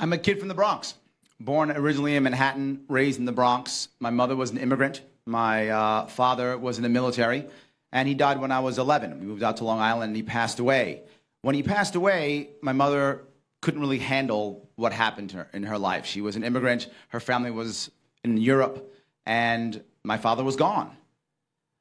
I'm a kid from the Bronx. Born originally in Manhattan, raised in the Bronx. My mother was an immigrant. My father was in the military, and he died when I was 11. We moved out to Long Island, and he passed away. When he passed away, my mother couldn't really handle what happened to her in her life. She was an immigrant. Her family was in Europe, and my father was gone.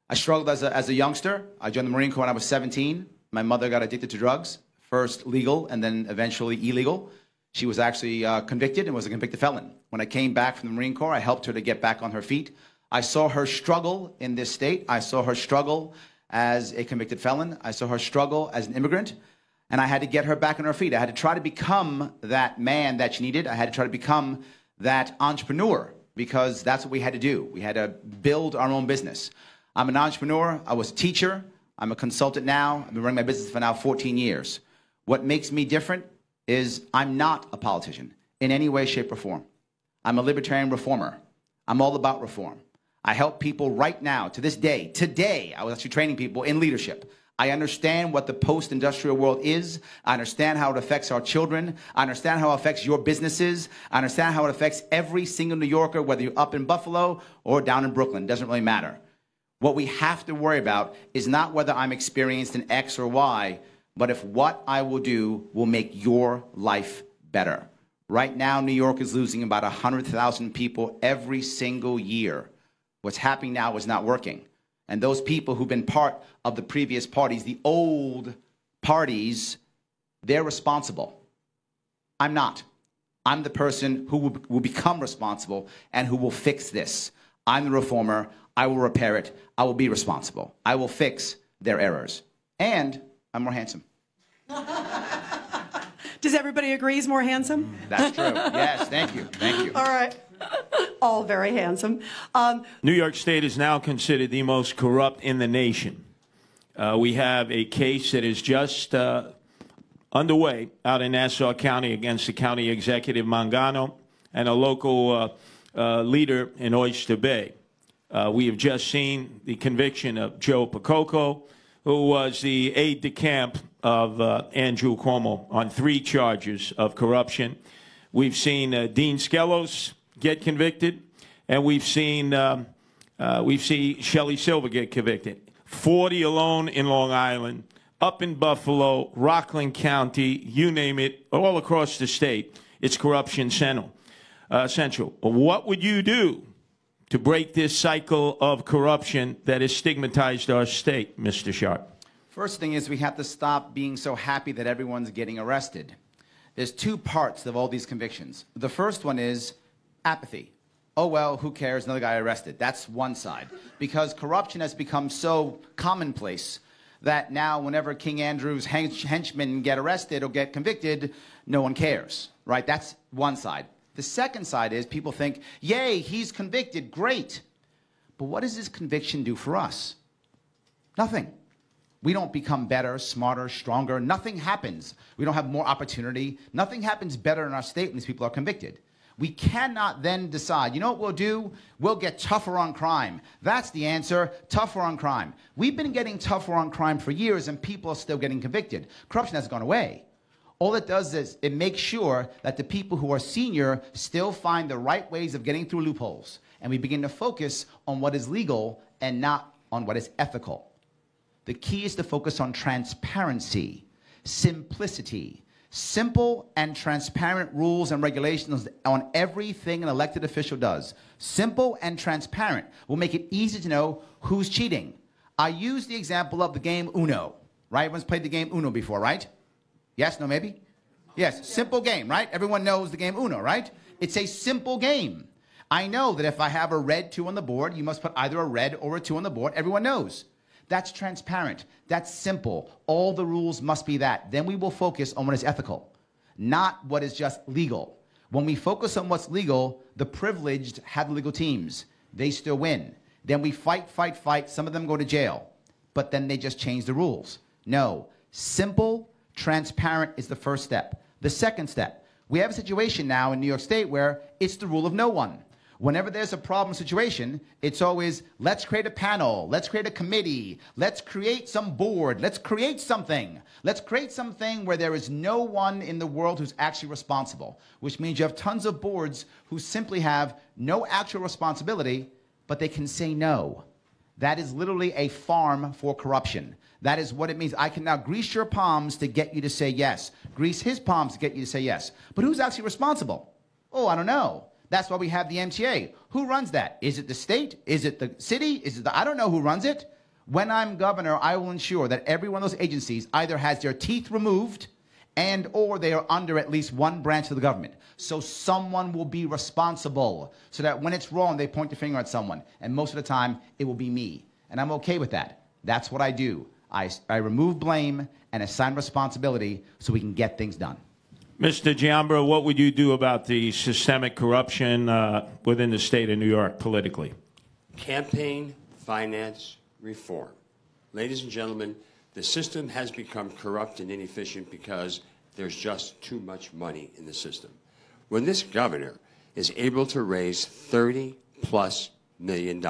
I struggled as a youngster. I joined the Marine Corps when I was 17. My mother got addicted to drugs, first legal and then eventually illegal. She was actually convicted and was a convicted felon. When I came back from the Marine Corps, I helped her to get back on her feet. I saw her struggle in this state. I saw her struggle as a convicted felon. I saw her struggle as an immigrant. And I had to get her back on her feet. I had to try to become that man that she needed. I had to try to become that entrepreneur because that's what we had to do. We had to build our own business. I'm an entrepreneur. I was a teacher. I'm a consultant now. I've been running my business for now 14 years. What makes me different is I'm not a politician in any way, shape, or form. I'm a libertarian reformer. I'm all about reform. I help people right now, to this day. Today, I was actually training people in leadership. I understand what the post-industrial world is. I understand how it affects our children. I understand how it affects your businesses. I understand how it affects every single New Yorker, whether you're up in Buffalo or down in Brooklyn. It doesn't really matter. What we have to worry about is not whether I'm experienced in X or Y, but if what I will do will make your life better. Right now, New York is losing about 100,000 people every single year. What's happening now is not working. And those people who've been part of the previous parties, the old parties, they're responsible. I'm not. I'm the person who will become responsible and who will fix this. I'm the reformer. I will repair it. I will be responsible. I will fix their errors. And I'm more handsome. Does everybody agree he's more handsome? That's true. Yes, thank you. Thank you. All right. All very handsome. New York State is now considered the most corrupt in the nation. We have a case that is just underway out in Nassau County against the county executive Mangano and a local leader in Oyster Bay. We have just seen the conviction of Joe Picoco, who was the aide-de-camp of Andrew Cuomo on 3 charges of corruption. We've seen Dean Skelos get convicted, and we've seen Shelley Silver get convicted. 40 alone in Long Island, up in Buffalo, Rockland County, you name it, all across the state. It's corruption central. What would you do to break this cycle of corruption that has stigmatized our state, Mr. Sharpe? First thing is we have to stop being so happy that everyone's getting arrested. There's 2 parts of all these convictions. The first one is apathy. Oh, well, who cares? Another guy arrested. That's one side. Because corruption has become so commonplace that now whenever King Andrew's henchmen get arrested or get convicted, no one cares, right? That's one side. The second side is people think, yay, he's convicted, great. But what does this conviction do for us? Nothing. We don't become better, smarter, stronger. Nothing happens. We don't have more opportunity. Nothing happens better in our state when these people are convicted. We cannot then decide, you know what we'll do? We'll get tougher on crime. That's the answer, tougher on crime. We've been getting tougher on crime for years, and people are still getting convicted. Corruption hasn't gone away. All it does is it makes sure that the people who are senior still find the right ways of getting through loopholes. And we begin to focus on what is legal and not on what is ethical. The key is to focus on transparency, simplicity, simple and transparent rules and regulations on everything an elected official does. Simple and transparent will make it easy to know who's cheating. I use the example of the game Uno, right? Everyone's played the game Uno before, right? Yes, no, maybe? Yes, simple game, right? Everyone knows the game Uno, right? It's a simple game. I know that if I have a red 2 on the board, you must put either a red or a 2 on the board. Everyone knows. That's transparent. That's simple. All the rules must be that. Then we will focus on what is ethical, not what is just legal. When we focus on what's legal, the privileged have legal teams. They still win. Then we fight, fight, fight. Some of them go to jail. But then they just change the rules. No. Simple, transparent is the first step. The second step, we have a situation now in New York State where it's the rule of no one. Whenever there's a problem situation, it's always, let's create a panel, let's create a committee, let's create some board, let's create something. Let's create something where there is no one in the world who's actually responsible, which means you have tons of boards who simply have no actual responsibility, but they can say no. That is literally a farm for corruption. That is what it means. I can now grease your palms to get you to say yes. Grease his palms to get you to say yes. But who's actually responsible? Oh, I don't know. That's why we have the MTA. Who runs that? Is it the state? Is it the city? Is it the, I don't know who runs it. When I'm governor, I will ensure that every one of those agencies either has their teeth removed and or they are under at least one branch of the government. So someone will be responsible so that when it's wrong, they point the finger at someone. And most of the time, it will be me. And I'm okay with that. That's what I do. I remove blame and assign responsibility so we can get things done. Mr. Giambra, what would you do about the systemic corruption within the state of New York politically? Campaign finance reform. Ladies and gentlemen, the system has become corrupt and inefficient because there's just too much money in the system. When this governor is able to raise $30+ million,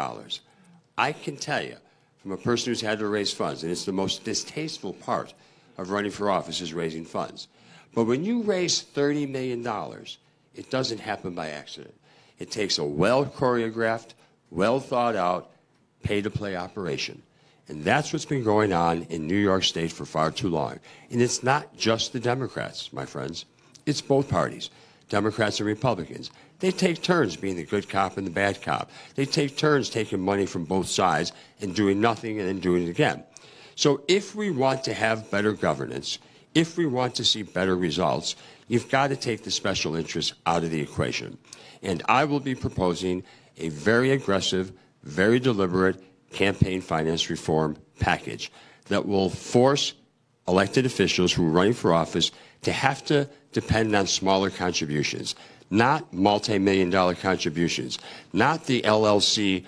I can tell you from a person who's had to raise funds, and it's the most distasteful part of running for office is raising funds. But when you raise $30 million, it doesn't happen by accident. It takes a well-choreographed, well-thought-out, pay-to-play operation. And that's what's been going on in New York State for far too long. And it's not just the Democrats, my friends. It's both parties, Democrats and Republicans. They take turns being the good cop and the bad cop. They take turns taking money from both sides and doing nothing and then doing it again. So if we want to have better governance, if we want to see better results, you've got to take the special interests out of the equation. And I will be proposing a very aggressive, very deliberate campaign finance reform package that will force elected officials who are running for office to have to depend on smaller contributions, not multi-million-dollar contributions, not the LLC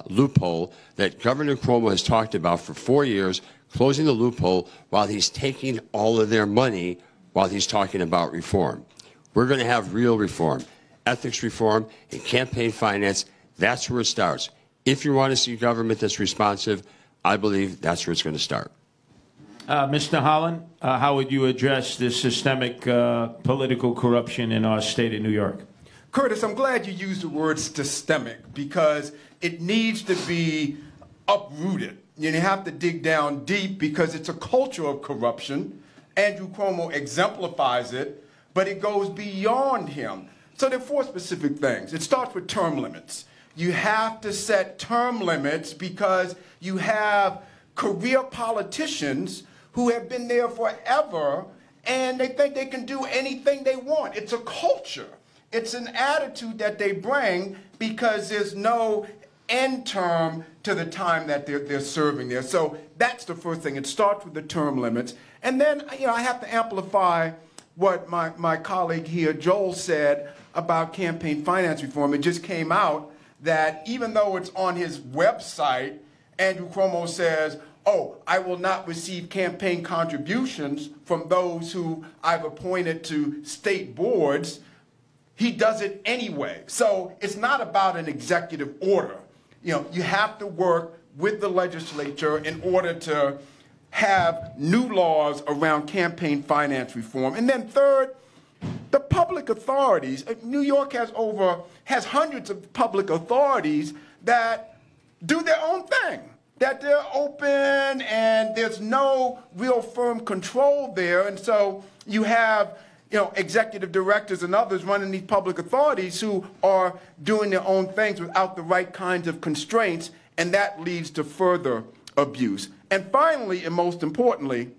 loophole that Governor Cuomo has talked about for 4 years, closing the loophole while he's taking all of their money while he's talking about reform. We're going to have real reform, ethics reform, and campaign finance. That's where it starts. If you want to see government that's responsive, I believe that's where it's going to start. Mr. Holland, how would you address this systemic political corruption in our state of New York? Curtis, I'm glad you used the word systemic because it needs to be uprooted. You have to dig down deep because it's a culture of corruption. Andrew Cuomo exemplifies it, but it goes beyond him. So there are 4 specific things. It starts with term limits. You have to set term limits because you have career politicians who have been there forever and they think they can do anything they want. It's a culture. It's an attitude that they bring because there's no end term to the time that they're serving there. So that's the first thing. It starts with the term limits. And then, I have to amplify what my colleague here, Joel, said about campaign finance reform. It just came out that even though it's on his website, Andrew Cuomo says, oh, I will not receive campaign contributions from those who I've appointed to state boards. He does it anyway. So it's not about an executive order. You have to work with the legislature in order to have new laws around campaign finance reform. And then third, the public authorities. New York has hundreds of public authorities that do their own thing, that they're open and there's no real firm control there. And so you have executive directors and others running these public authorities who are doing their own things without the right kinds of constraints, and that leads to further abuse. And finally, and most importantly,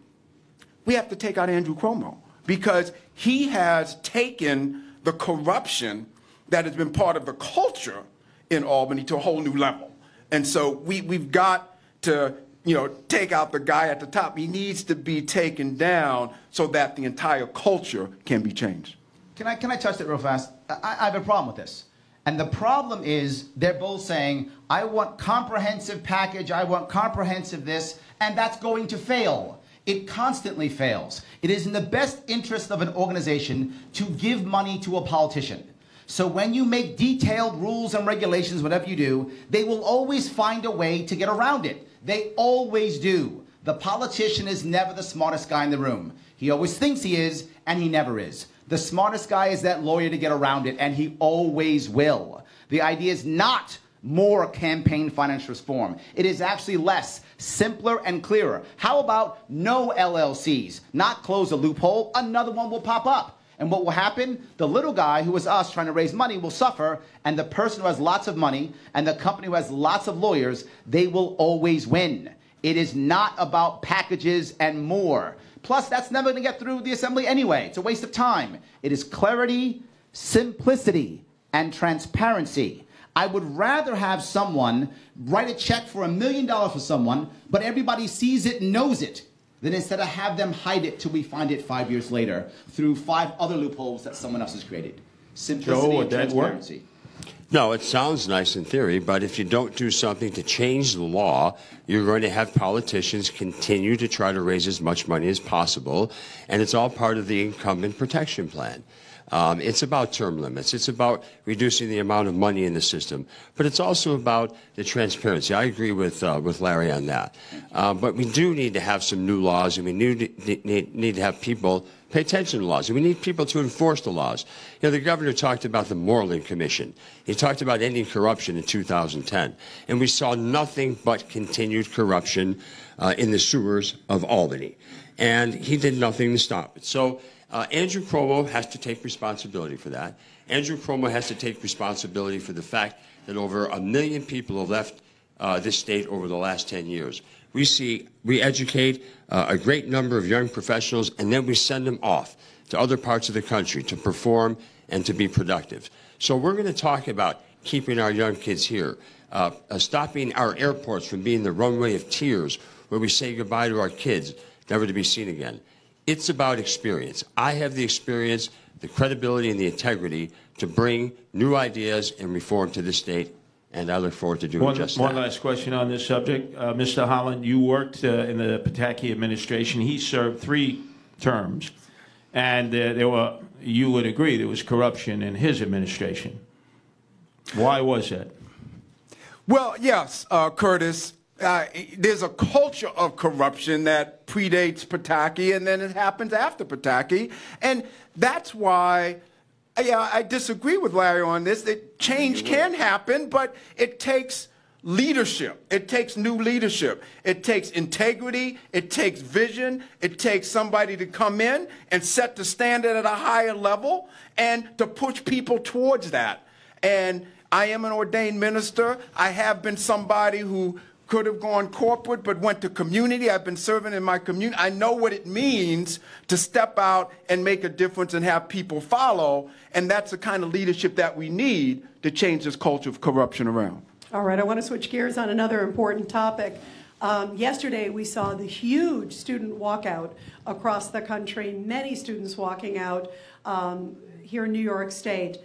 we have to take out Andrew Cuomo because he has taken the corruption that has been part of the culture in Albany to a whole new level. And so we've got to take out the guy at the top. He needs to be taken down so that the entire culture can be changed. Can I touch it real fast? I have a problem with this. And the problem is they're both saying, I want comprehensive package, I want comprehensive this, and that's going to fail. It constantly fails. It is in the best interest of an organization to give money to a politician. So when you make detailed rules and regulations, whatever you do, they will always find a way to get around it. They always do. The politician is never the smartest guy in the room. He always thinks he is, and he never is. The smartest guy is that lawyer to get around it, and he always will. The idea is not more campaign finance reform. It is actually less, simpler and clearer. How about no LLCs? Not close a loophole, another one will pop up. And what will happen? The little guy, who is us trying to raise money, will suffer, and the person who has lots of money and the company who has lots of lawyers, they will always win. It is not about packages and more. Plus, that's never going to get through the assembly anyway. It's a waste of time. It is clarity, simplicity, and transparency. I would rather have someone write a check for $1 million for someone, but everybody sees it and knows it, than instead of have them hide it till we find it 5 years later through 5 other loopholes that someone else has created. Simplicity and transparency. No, it sounds nice in theory, but if you don't do something to change the law, you're going to have politicians continue to try to raise as much money as possible, and it's all part of the incumbent protection plan. It's about term limits. It's about reducing the amount of money in the system. But it's also about the transparency. I agree with Larry on that. But we do need to have some new laws, and we need to have people pay attention to laws. And we need people to enforce the laws. You know, the governor talked about the Moreland Commission. He talked about ending corruption in 2010. And we saw nothing but continued corruption in the sewers of Albany. And he did nothing to stop it. So Andrew Cuomo has to take responsibility for that. Andrew Cuomo has to take responsibility for the fact that over 1 million people have left this state over the last 10 years. We educate a great number of young professionals, and then we send them off to other parts of the country to perform and to be productive. So we're going to talk about keeping our young kids here, stopping our airports from being the runway of tears where we say goodbye to our kids, never to be seen again. It's about experience. I have the experience, the credibility, and the integrity to bring new ideas and reform to this state, and I look forward to doing just that. One last question on this subject. Mr. Holland, you worked in the Pataki administration. He served 3 terms, and you would agree there was corruption in his administration. Why was that? Well, yes, Curtis. There's a culture of corruption that predates Pataki, and then it happens after Pataki. And that's why I disagree with Larry on this. That change can happen, but it takes leadership. It takes new leadership. It takes integrity. It takes vision. It takes somebody to come in and set the standard at a higher level and to push people towards that. And I am an ordained minister. I have been somebody who could have gone corporate but went to community. I've been serving in my community. I know what it means to step out and make a difference and have people follow, and that's the kind of leadership that we need to change this culture of corruption around. All right, I want to switch gears on another important topic. Yesterday, we saw the huge student walkout across the country, many students walking out here in New York State.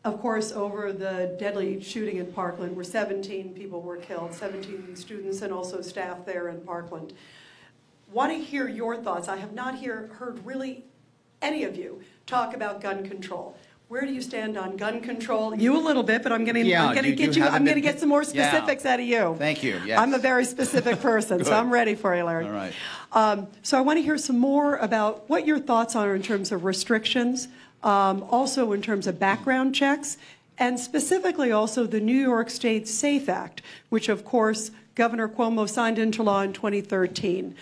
Of course, over the deadly shooting in Parkland, where 17 people were killed, 17 students and also staff there in Parkland. Want to hear your thoughts. I have not heard really any of you talk about gun control. Where do you stand on gun control? You a little bit, but I'm going to get some more specifics out of you. Thank you. Yes. I'm a very specific person, so I'm ready for you, Larry. All right. So I want to hear some more about what your thoughts are in terms of restrictions, also in terms of background checks, and specifically also the New York State SAFE Act, which, of course, Governor Cuomo signed into law in 2013.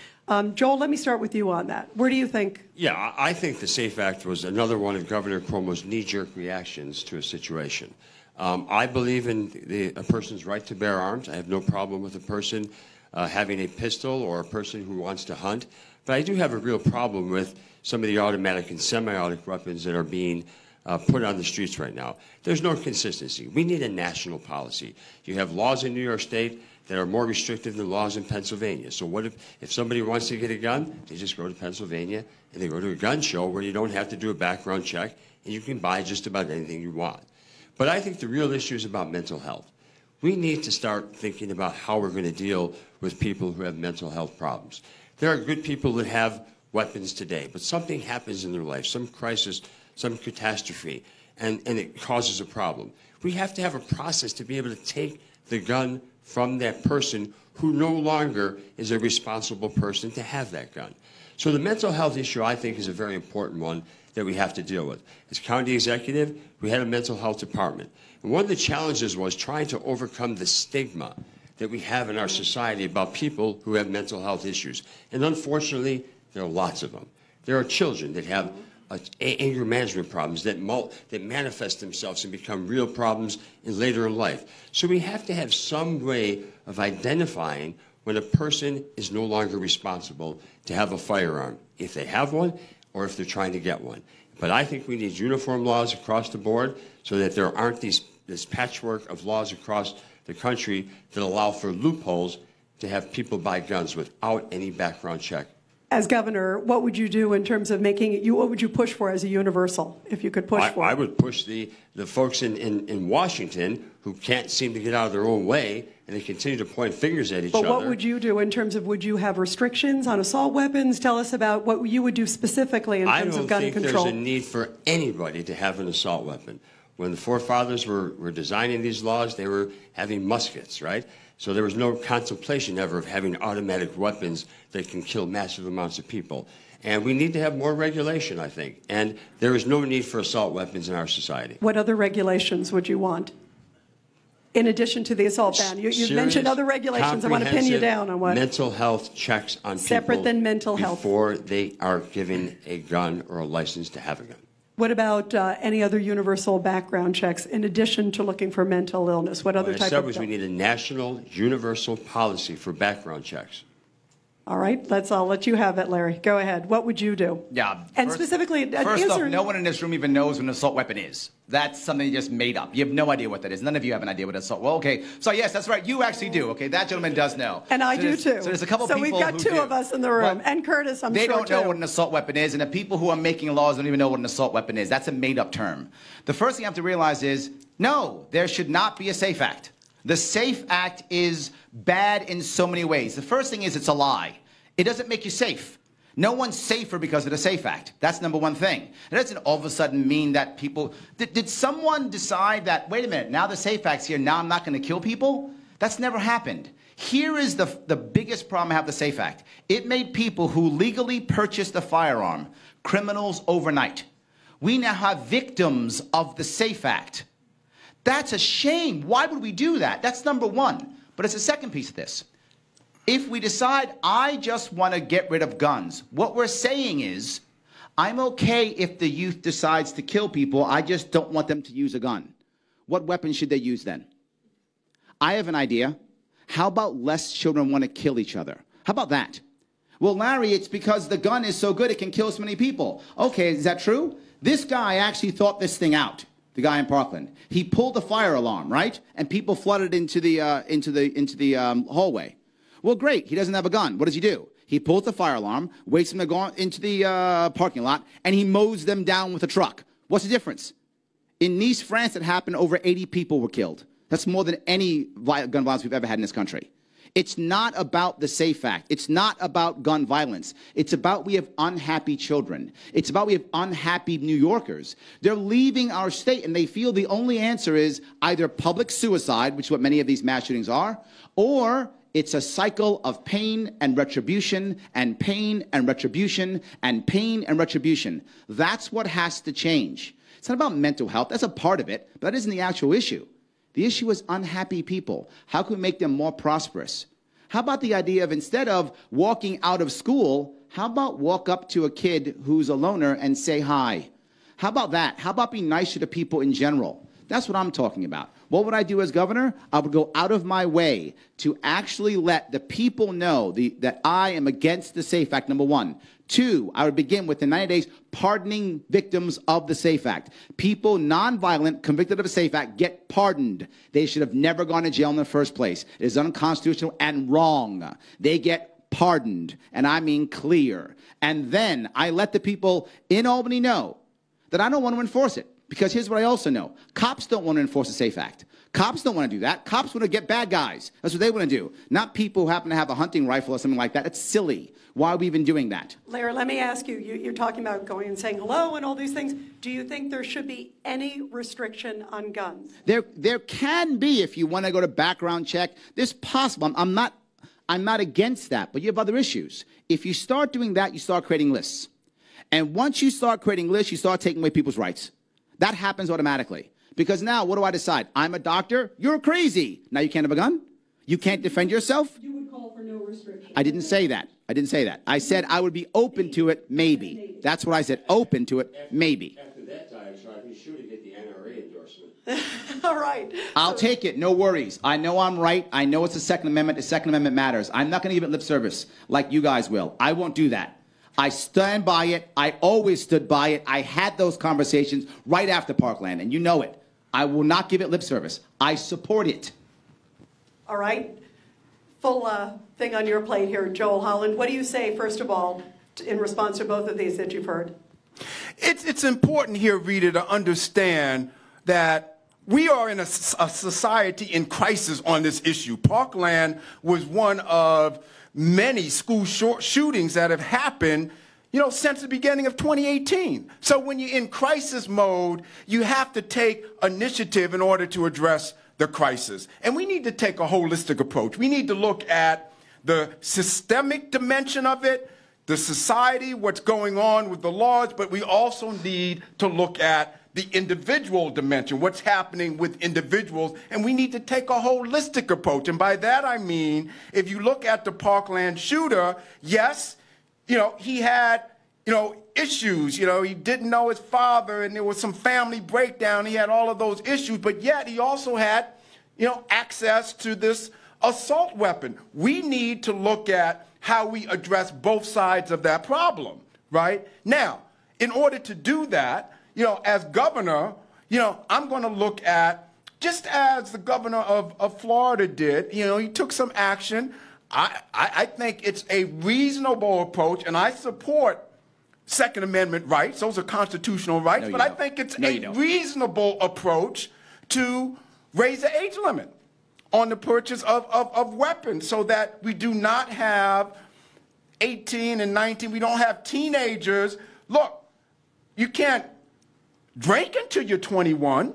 Joel, let me start with you on that. Where do you think? Yeah, I think the SAFE Act was another one of Governor Cuomo's knee-jerk reactions to a situation. I believe in a person's right to bear arms. I have no problem with a person having a pistol or a person who wants to hunt. But I do have a real problem with some of the automatic and semi-automatic weapons that are being put on the streets right now. There's no consistency. We need a national policy. You have laws in New York State that are more restrictive than laws in Pennsylvania. So what if somebody wants to get a gun, they just go to Pennsylvania and they go to a gun show where you don't have to do a background check and you can buy just about anything you want. But I think the real issue is about mental health. We need to start thinking about how we're going to deal with people who have mental health problems. There are good people that have weapons today, but something happens in their life, some crisis, some catastrophe, and it causes a problem. We have to have a process to be able to take the gun from that person who no longer is a responsible person to have that gun. So the mental health issue, I think, is a very important one that we have to deal with. As county executive, we had a mental health department. And one of the challenges was trying to overcome the stigma that we have in our society about people who have mental health issues. And unfortunately, there are lots of them. There are children that have anger management problems that manifest themselves and become real problems later in life. So we have to have some way of identifying when a person is no longer responsible to have a firearm, if they have one or if they're trying to get one. But I think we need uniform laws across the board so that there aren't this patchwork of laws across the country that allow for loopholes to have people buy guns without any background check. As governor, what would you do in terms of making it, what would you push for as a universal, if you could push for? I would push the folks in Washington who can't seem to get out of their own way, and they continue to point fingers at each other. But what would you do in terms of, would you have restrictions on assault weapons? Tell us about what you would do specifically in terms of gun control. I don't think there's a need for anybody to have an assault weapon. When the forefathers were designing these laws, they were having muskets, right? So there was no contemplation ever of having automatic weapons that can kill massive amounts of people. And we need to have more regulation, I think. And there is no need for assault weapons in our society. What other regulations would you want? In addition to the assault ban, you mentioned other regulations. I want to pin you down on what. Mental health checks on separate people than mental health before they are given a gun or a license to have a gun. What about any other universal background checks in addition to looking for mental illness? What other type of? What I said was we need a national universal policy for background checks. All right, I'll let you have it, Larry. Go ahead. What would you do? Yeah. And specifically, first off, no one in this room even knows what an assault weapon is. That's something you just made up. You have no idea what that is. None of you have an idea what an assault. Well, okay. So yes, that's right. You actually do. Okay, that gentleman does know. And I do too. So there's a couple people who do. So we've got two of us in the room, and Curtis, I'm sure they don't too. know what an assault weapon is, and the people who are making laws don't even know what an assault weapon is. That's a made-up term. The first thing you have to realize is, no, there should not be a SAFE Act. The SAFE Act is bad in so many ways. The first thing is it's a lie. It doesn't make you safe. No one's safer because of the SAFE Act. That's number one thing. It doesn't all of a sudden mean that people... Did someone decide that, wait a minute, now the SAFE Act's here, now I'm not going to kill people? That's never happened. Here is the biggest problem I have with the SAFE Act. It made people who legally purchased a firearm criminals overnight. We now have victims of the SAFE Act. That's a shame. Why would we do that? That's number one. But it's the second piece of this. If we decide, I just want to get rid of guns, what we're saying is, I'm okay if the youth decides to kill people, I just don't want them to use a gun. What weapon should they use then? I have an idea. How about less children want to kill each other? How about that? Well, Larry, it's because the gun is so good it can kill so many people. Okay, is that true? This guy actually thought this thing out. The guy in Parkland. He pulled the fire alarm, right? And people flooded into the hallway. Well, great. He doesn't have a gun. What does he do? He pulls the fire alarm, waits them to go into the parking lot, and he mows them down with a truck. What's the difference? In Nice, France, it happened. Over 80 people were killed. That's more than any gun violence we've ever had in this country. It's not about the SAFE Act. It's not about gun violence. It's about we have unhappy children. It's about we have unhappy New Yorkers. They're leaving our state, and they feel the only answer is either public suicide, which is what many of these mass shootings are, or it's a cycle of pain and retribution and pain and retribution and pain and retribution. That's what has to change. It's not about mental health. That's a part of it, but that isn't the actual issue. The issue is unhappy people. How can we make them more prosperous? How about the idea of instead of walking out of school, how about walk up to a kid who's a loner and say hi? How about that? How about being nicer to people in general? That's what I'm talking about. What would I do as governor? I would go out of my way to actually let the people know that I am against the SAFE Act, number one. Two, I would begin within 90 days pardoning victims of the SAFE Act. People nonviolent convicted of a SAFE Act get pardoned. They should have never gone to jail in the first place. It is unconstitutional and wrong. They get pardoned, and I mean clear. And then I let the people in Albany know that I don't want to enforce it. Because here's what I also know. Cops don't want to enforce the SAFE Act. Cops don't want to do that. Cops want to get bad guys. That's what they want to do. Not people who happen to have a hunting rifle or something like that. It's silly. Why are we even doing that? Larry, let me ask you, you're talking about going and saying hello and all these things. Do you think there should be any restriction on guns? There can be if you want to go to background check. There's possible. I'm not against that, but you have other issues. If you start doing that, you start creating lists. And once you start creating lists, you start taking away people's rights. That happens automatically. Because now, what do I decide? I'm a doctor. You're crazy. Now you can't have a gun? You can't defend yourself? You would call for no restriction. I didn't say that. I didn't say that. I said I would be open to it, maybe. That's what I said. Open to it, maybe. After that diatribe, you should get the NRA endorsement. All right. I'll take it. No worries. I know I'm right. I know it's the Second Amendment. The Second Amendment matters. I'm not going to give it lip service like you guys will. I won't do that. I stand by it. I always stood by it. I had those conversations right after Parkland, and you know it. I will not give it lip service. I support it. All right. Full thing on your plate here, Joel Holland. What do you say, first of all, in response to both of these that you've heard? It's important here, Rita, to understand that we are in a society in crisis on this issue. Parkland was one of many school shootings that have happened, you know, since the beginning of 2018. So when you're in crisis mode, you have to take initiative in order to address the crisis. And we need to take a holistic approach. We need to look at the systemic dimension of it, the society, what's going on with the laws, but we also need to look at the individual dimension, what's happening with individuals, and we need to take a holistic approach. And by that I mean, if you look at the Parkland shooter, yes, you know, he had, you know, issues. You know, he didn't know his father, and there was some family breakdown. He had all of those issues, but yet he also had, you know, access to this assault weapon. We need to look at how we address both sides of that problem, right? Now, in order to do that, you know, as governor, you know, I'm going to look at, just as the governor of Florida did, you know, he took some action. I think it's a reasonable approach, and I support Second Amendment rights. Those are constitutional rights, but I think it's a reasonable approach to raise the age limit on the purchase of weapons so that we do not have 18 and 19. We don't have teenagers. Look, you can't drink until you're 21,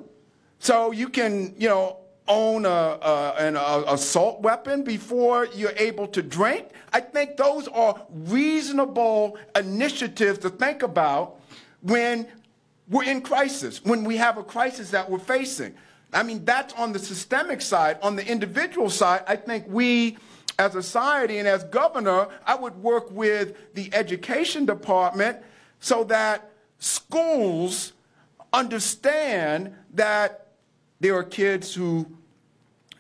so you can, you know, own an assault weapon before you're able to drink. I think those are reasonable initiatives to think about when we're in crisis, when we have a crisis that we're facing. I mean, that's on the systemic side. On the individual side, I think we, as a society and as governor, I would work with the education department so that schools understand that there are kids who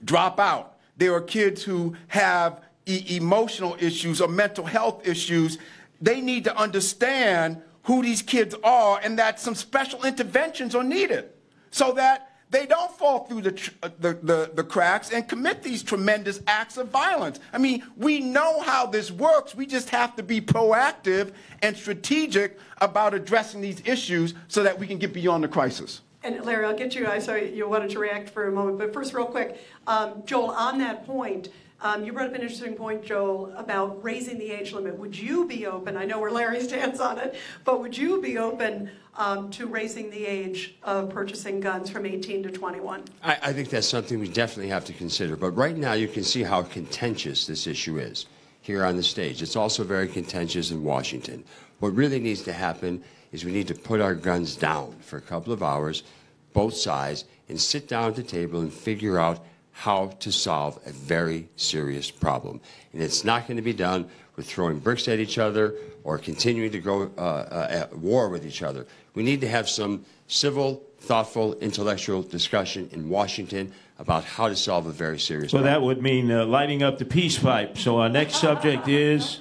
drop out. There are kids who have emotional issues or mental health issues. They need to understand who these kids are and that some special interventions are needed so that they don't fall through the cracks and commit these tremendous acts of violence. I mean, we know how this works. We just have to be proactive and strategic about addressing these issues so that we can get beyond the crisis. And Larry, I'll get you. I saw you wanted to react for a moment, but first, real quick, Joel, on that point, you brought up an interesting point, Joel, about raising the age limit. Would you be open? I know where Larry stands on it, but would you be open to raising the age of purchasing guns from 18 to 21? I think that's something we definitely have to consider. But right now, you can see how contentious this issue is here on the stage. It's also very contentious in Washington. What really needs to happen is we need to put our guns down for a couple of hours, both sides, and sit down at the table and figure out how to solve a very serious problem. And it's not going to be done with throwing bricks at each other or continuing to go at war with each other. We need to have some civil, thoughtful, intellectual discussion in Washington about how to solve a very serious problem. Well, that would mean lighting up the peace pipe. So our next subject is,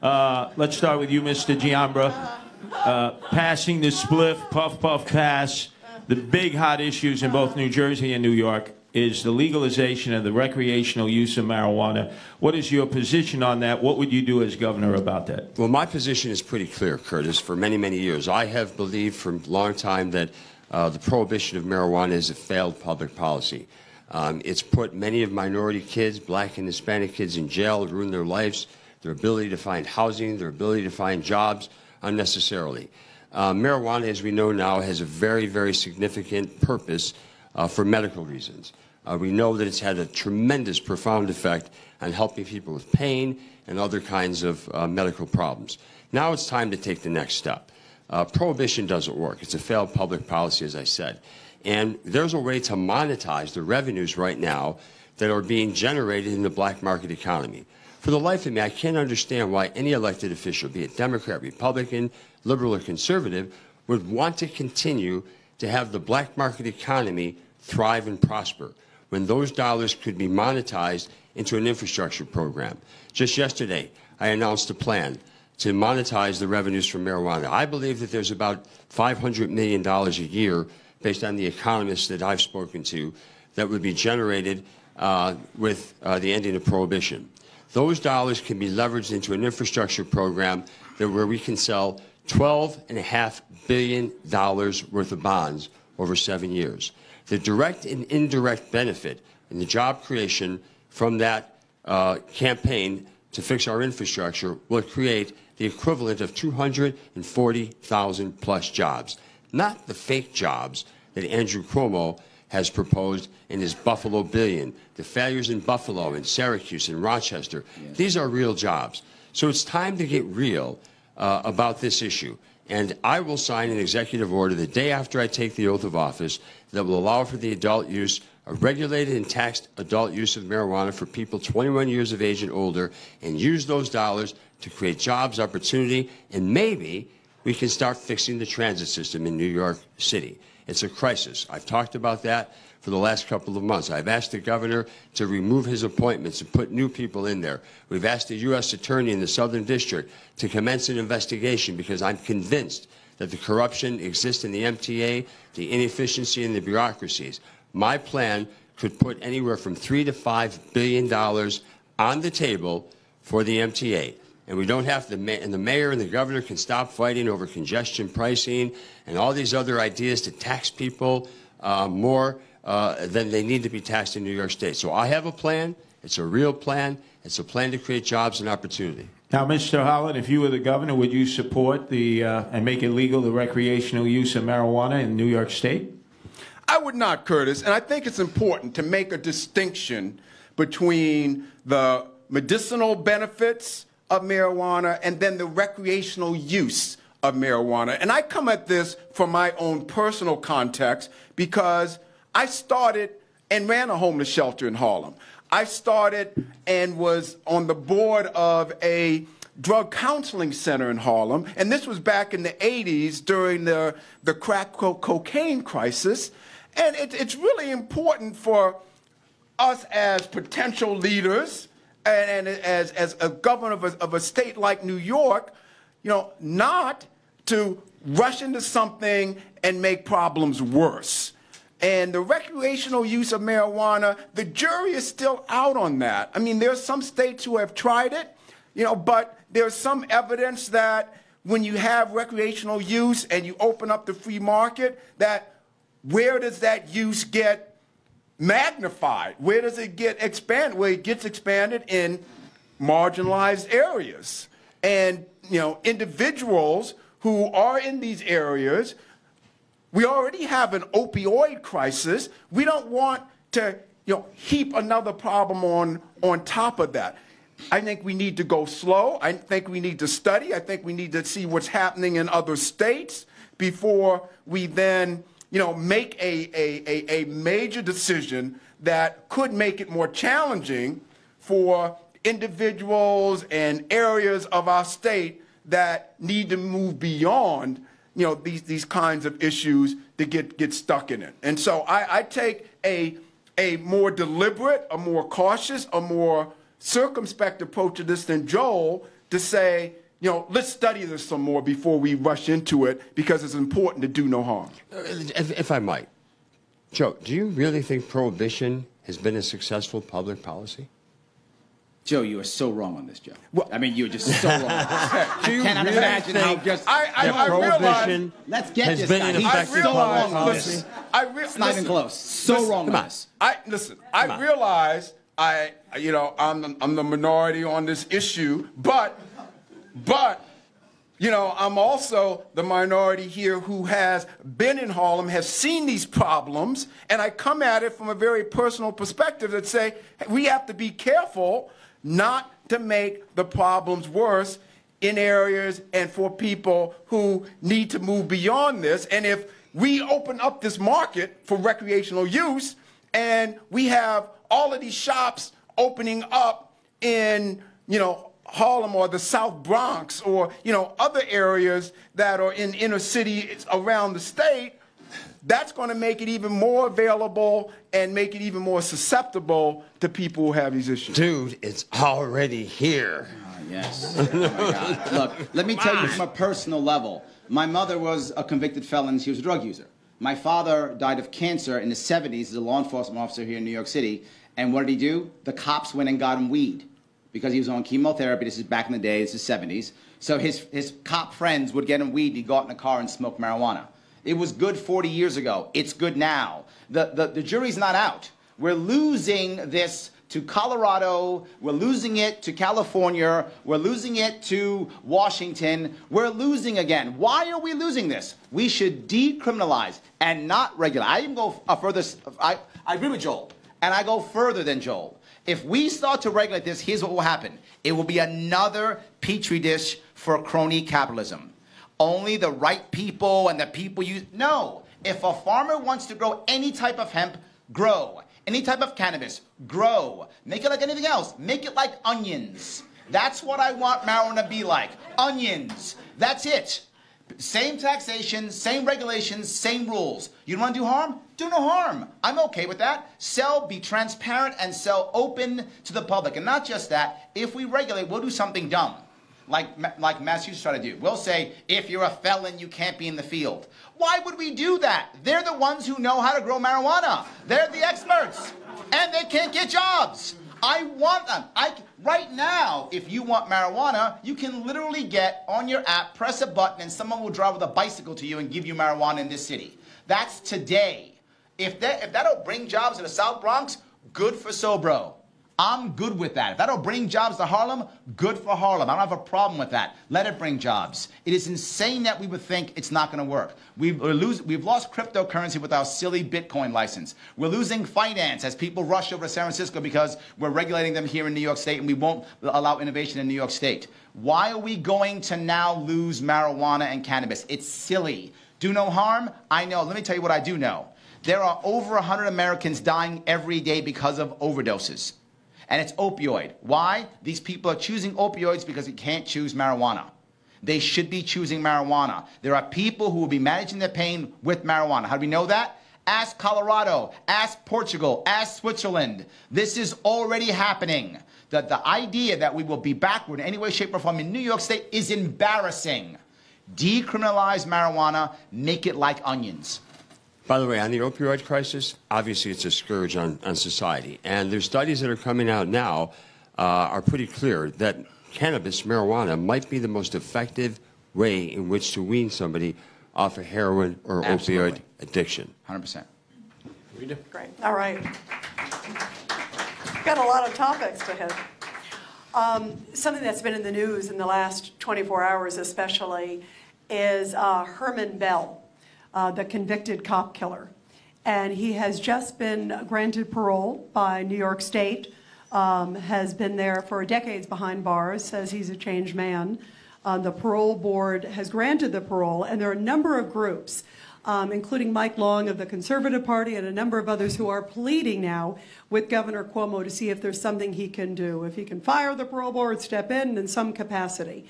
let's start with you, Mr. Giambra, passing the spliff, puff, puff, pass. The big hot issues in both New Jersey and New York is the legalization of the recreational use of marijuana. What is your position on that? What would you do as governor about that? Well, my position is pretty clear, Curtis. For many, many years, I have believed for a long time that the prohibition of marijuana is a failed public policy. It's put many of minority kids, black and Hispanic kids, in jail, ruined their lives, their ability to find housing, their ability to find jobs unnecessarily. Marijuana, as we know now, has a very, very significant purpose for medical reasons. We know that it's had a tremendous, profound effect on helping people with pain and other kinds of medical problems. Now it's time to take the next step. Prohibition doesn't work. It's a failed public policy, as I said. And there's a way to monetize the revenues right now that are being generated in the black market economy. For the life of me, I can't understand why any elected official, be it Democrat, Republican, liberal, or conservative, would want to continue to have the black market economy thrive and prosper when those dollars could be monetized into an infrastructure program. Just yesterday, I announced a plan to monetize the revenues from marijuana. I believe that there's about $500 million a year, based on the economists that I've spoken to, that would be generated with the ending of prohibition. Those dollars can be leveraged into an infrastructure program where we can sell $12.5 billion worth of bonds over 7 years. The direct and indirect benefit and the job creation from that campaign to fix our infrastructure will create the equivalent of 240,000 plus jobs, not the fake jobs that Andrew Cuomo has proposed in his Buffalo billion, the failures in Buffalo and Syracuse and Rochester. Yes. These are real jobs. So it's time to get real about this issue. And I will sign an executive order the day after I take the oath of office that will allow for the adult use, a regulated and taxed adult use of marijuana for people 21 years of age and older, and use those dollars to create jobs, opportunity, and maybe we can start fixing the transit system in New York City. It's a crisis. I've talked about that for the last couple of months. I've asked the governor to remove his appointments and put new people in there. We've asked the U.S. Attorney in the Southern District to commence an investigation because I'm convinced that the corruption exists in the MTA, the inefficiency in the bureaucracies. My plan could put anywhere from $3 to $5 billion on the table for the MTA. And we don't have to, and the mayor and the governor can stop fighting over congestion pricing and all these other ideas to tax people more than they need to be taxed in New York State. So I have a plan. It's a real plan. It's a plan to create jobs and opportunity. Now, Mr. Holland, if you were the governor, would you support and make it legal the recreational use of marijuana in New York State? I would not, Curtis. And I think it's important to make a distinction between the medicinal benefits of marijuana and then the recreational use of marijuana. And I come at this from my own personal context because I started and ran a homeless shelter in Harlem. I started and was on the board of a drug counseling center in Harlem, and this was back in the 80s during the crack cocaine crisis. And it's really important for us as potential leaders and as a governor of a state like New York, you know, not to rush into something and make problems worse. And the recreational use of marijuana, the jury is still out on that. I mean, there are some states who have tried it, you know, but there's some evidence that when you have recreational use and you open up the free market, that where does that use get magnified? Where does it get expanded? Well, it gets expanded in marginalized areas. And, you know, individuals who are in these areas, we already have an opioid crisis. We don't want to, you know, heap another problem on top of that. I think we need to go slow. I think we need to study. I think we need to see what's happening in other states before we then, you know, make a major decision that could make it more challenging for individuals and areas of our state that need to move beyond, you know, these kinds of issues to get stuck in it. And so I take a more deliberate, a more cautious, a more circumspect approach to this than Joel to say, you know, let's study this some more before we rush into it because it's important to do no harm. If I might, Joe, do you really think prohibition has been a successful public policy? Joe, you are so wrong on this, Joe. Well, I mean, you're just so wrong. I cannot really imagine how just I realize, let's get has this been guy. an He's effective so public wrong. policy? Listen, It's not even close. So wrong with this. I realize I'm the minority on this issue, but I'm also the minority here who has been in Harlem, has seen these problems, and I come at it from a very personal perspective that say we have to be careful not to make the problems worse in areas and for people who need to move beyond this. And if we open up this market for recreational use and we have all of these shops opening up in, Harlem or the South Bronx or, other areas that are in inner cities around the state, that's going to make it even more available and make it even more susceptible to people who have these issues. Dude, it's already here. Yes. Oh my God. Look, let me tell you from a personal level. My mother was a convicted felon. She was a drug user. My father died of cancer in the 70s as a law enforcement officer here in New York City. And what did he do? The cops went and got him weed because he was on chemotherapy. This is back in the day. This is the 70s. So his cop friends would get him weed. And he'd go out in a car and smoke marijuana. It was good 40 years ago. It's good now. The jury's not out. We're losing this to Colorado. We're losing it to California. We're losing it to Washington. We're losing again. Why are we losing this? We should decriminalize and not regulate. I even go further. I agree with Joel. And I go further than Joel. If we start to regulate this, here's what will happen. It will be another petri dish for crony capitalism. Only the right people and the people you... No. If a farmer wants to grow any type of hemp, grow. Any type of cannabis, grow. Make it like anything else. Make it like onions. That's what I want marijuana to be like. Onions. That's it. Same taxation, same regulations, same rules. You don't want to do harm? Do no harm. I'm okay with that. Sell, be transparent, and sell open to the public. And not just that. If we regulate, we'll do something dumb. Like Massachusetts try to do. We'll say, if you're a felon, you can't be in the field. Why would we do that? They're the ones who know how to grow marijuana. They're the experts. And they can't get jobs. I want them. Right now, if you want marijuana, you can literally get on your app, press a button, and someone will drive with a bicycle to you and give you marijuana in this city. That's today. If that'll bring jobs to the South Bronx, good for Sobro. I'm good with that. If that'll bring jobs to Harlem, good for Harlem. I don't have a problem with that. Let it bring jobs. It is insane that we would think it's not going to work. We've lost cryptocurrency with our silly Bitcoin license. We're losing finance as people rush over to San Francisco because we're regulating them here in New York State and we won't allow innovation in New York State. Why are we going to now lose marijuana and cannabis? It's silly. Do no harm? I know. Let me tell you what I do know. There are over 100 Americans dying every day because of overdoses. And it's opioid. Why? These people are choosing opioids because they can't choose marijuana. They should be choosing marijuana. There are people who will be managing their pain with marijuana. How do we know that? Ask Colorado. Ask Portugal. Ask Switzerland. This is already happening. The idea that we will be backward in any way, shape, or form in New York State is embarrassing. Decriminalize marijuana. Make it like onions. By the way, on the opioid crisis, obviously it's a scourge on society. And there's studies that are coming out now are pretty clear that cannabis, marijuana, might be the most effective way in which to wean somebody off of heroin or opioid addiction. 100%. Great. All right. Got a lot of topics to hit. Something that's been in the news in the last 24 hours especially is Herman Bell. The convicted cop killer. And he has just been granted parole by New York State, has been there for decades behind bars, says he's a changed man. The parole board has granted the parole, and there are a number of groups, including Mike Long of the Conservative Party and a number of others who are pleading now with Governor Cuomo to see if there's something he can do, if he can fire the parole board, step in some capacity.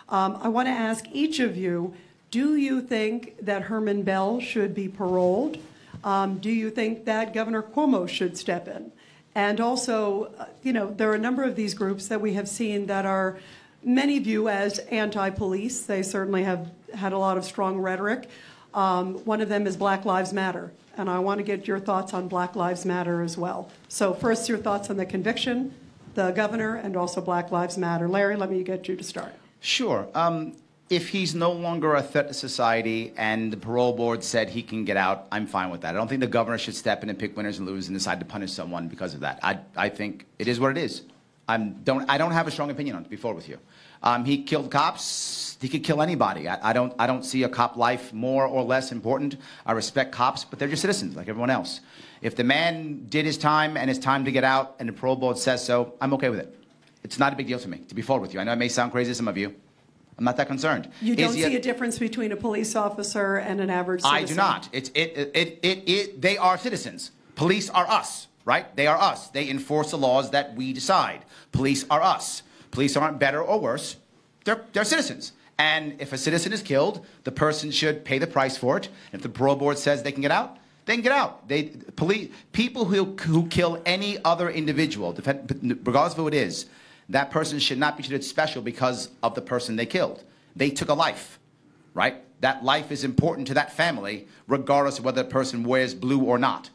I want to ask each of you, do you think that Herman Bell should be paroled? Do you think that Governor Cuomo should step in? And also, there are a number of these groups that we have seen that are many view as anti-police. They certainly have had a lot of strong rhetoric. One of them is Black Lives Matter. And I want to get your thoughts on Black Lives Matter as well. So first, your thoughts on the conviction, the governor, and also Black Lives Matter. Larry, let me get you to start. Sure. If he's no longer a threat to society and the parole board said he can get out, I'm fine with that. I don't think the governor should step in and pick winners and losers and decide to punish someone because of that. I think it is what it is. I don't have a strong opinion on it, to be forward with you. He killed cops. He could kill anybody. I don't see a cop life more or less important. I respect cops, but they're just citizens like everyone else. If the man did his time and it's time to get out and the parole board says so, I'm okay with it. It's not a big deal to me, to be forward with you. I know it may sound crazy to some of you. I'm not that concerned. You don't see a difference between a police officer and an average citizen? I do not. They are citizens. Police are us, right? They are us. They enforce the laws that we decide. Police are us. Police aren't better or worse. They're citizens. And if a citizen is killed, the person should pay the price for it. If the parole board says they can get out, they can get out. People who kill any other individual, regardless of who it is, that person should not be treated special because of the person they killed. They took a life, right? That life is important to that family, regardless of whether the person wears blue or not.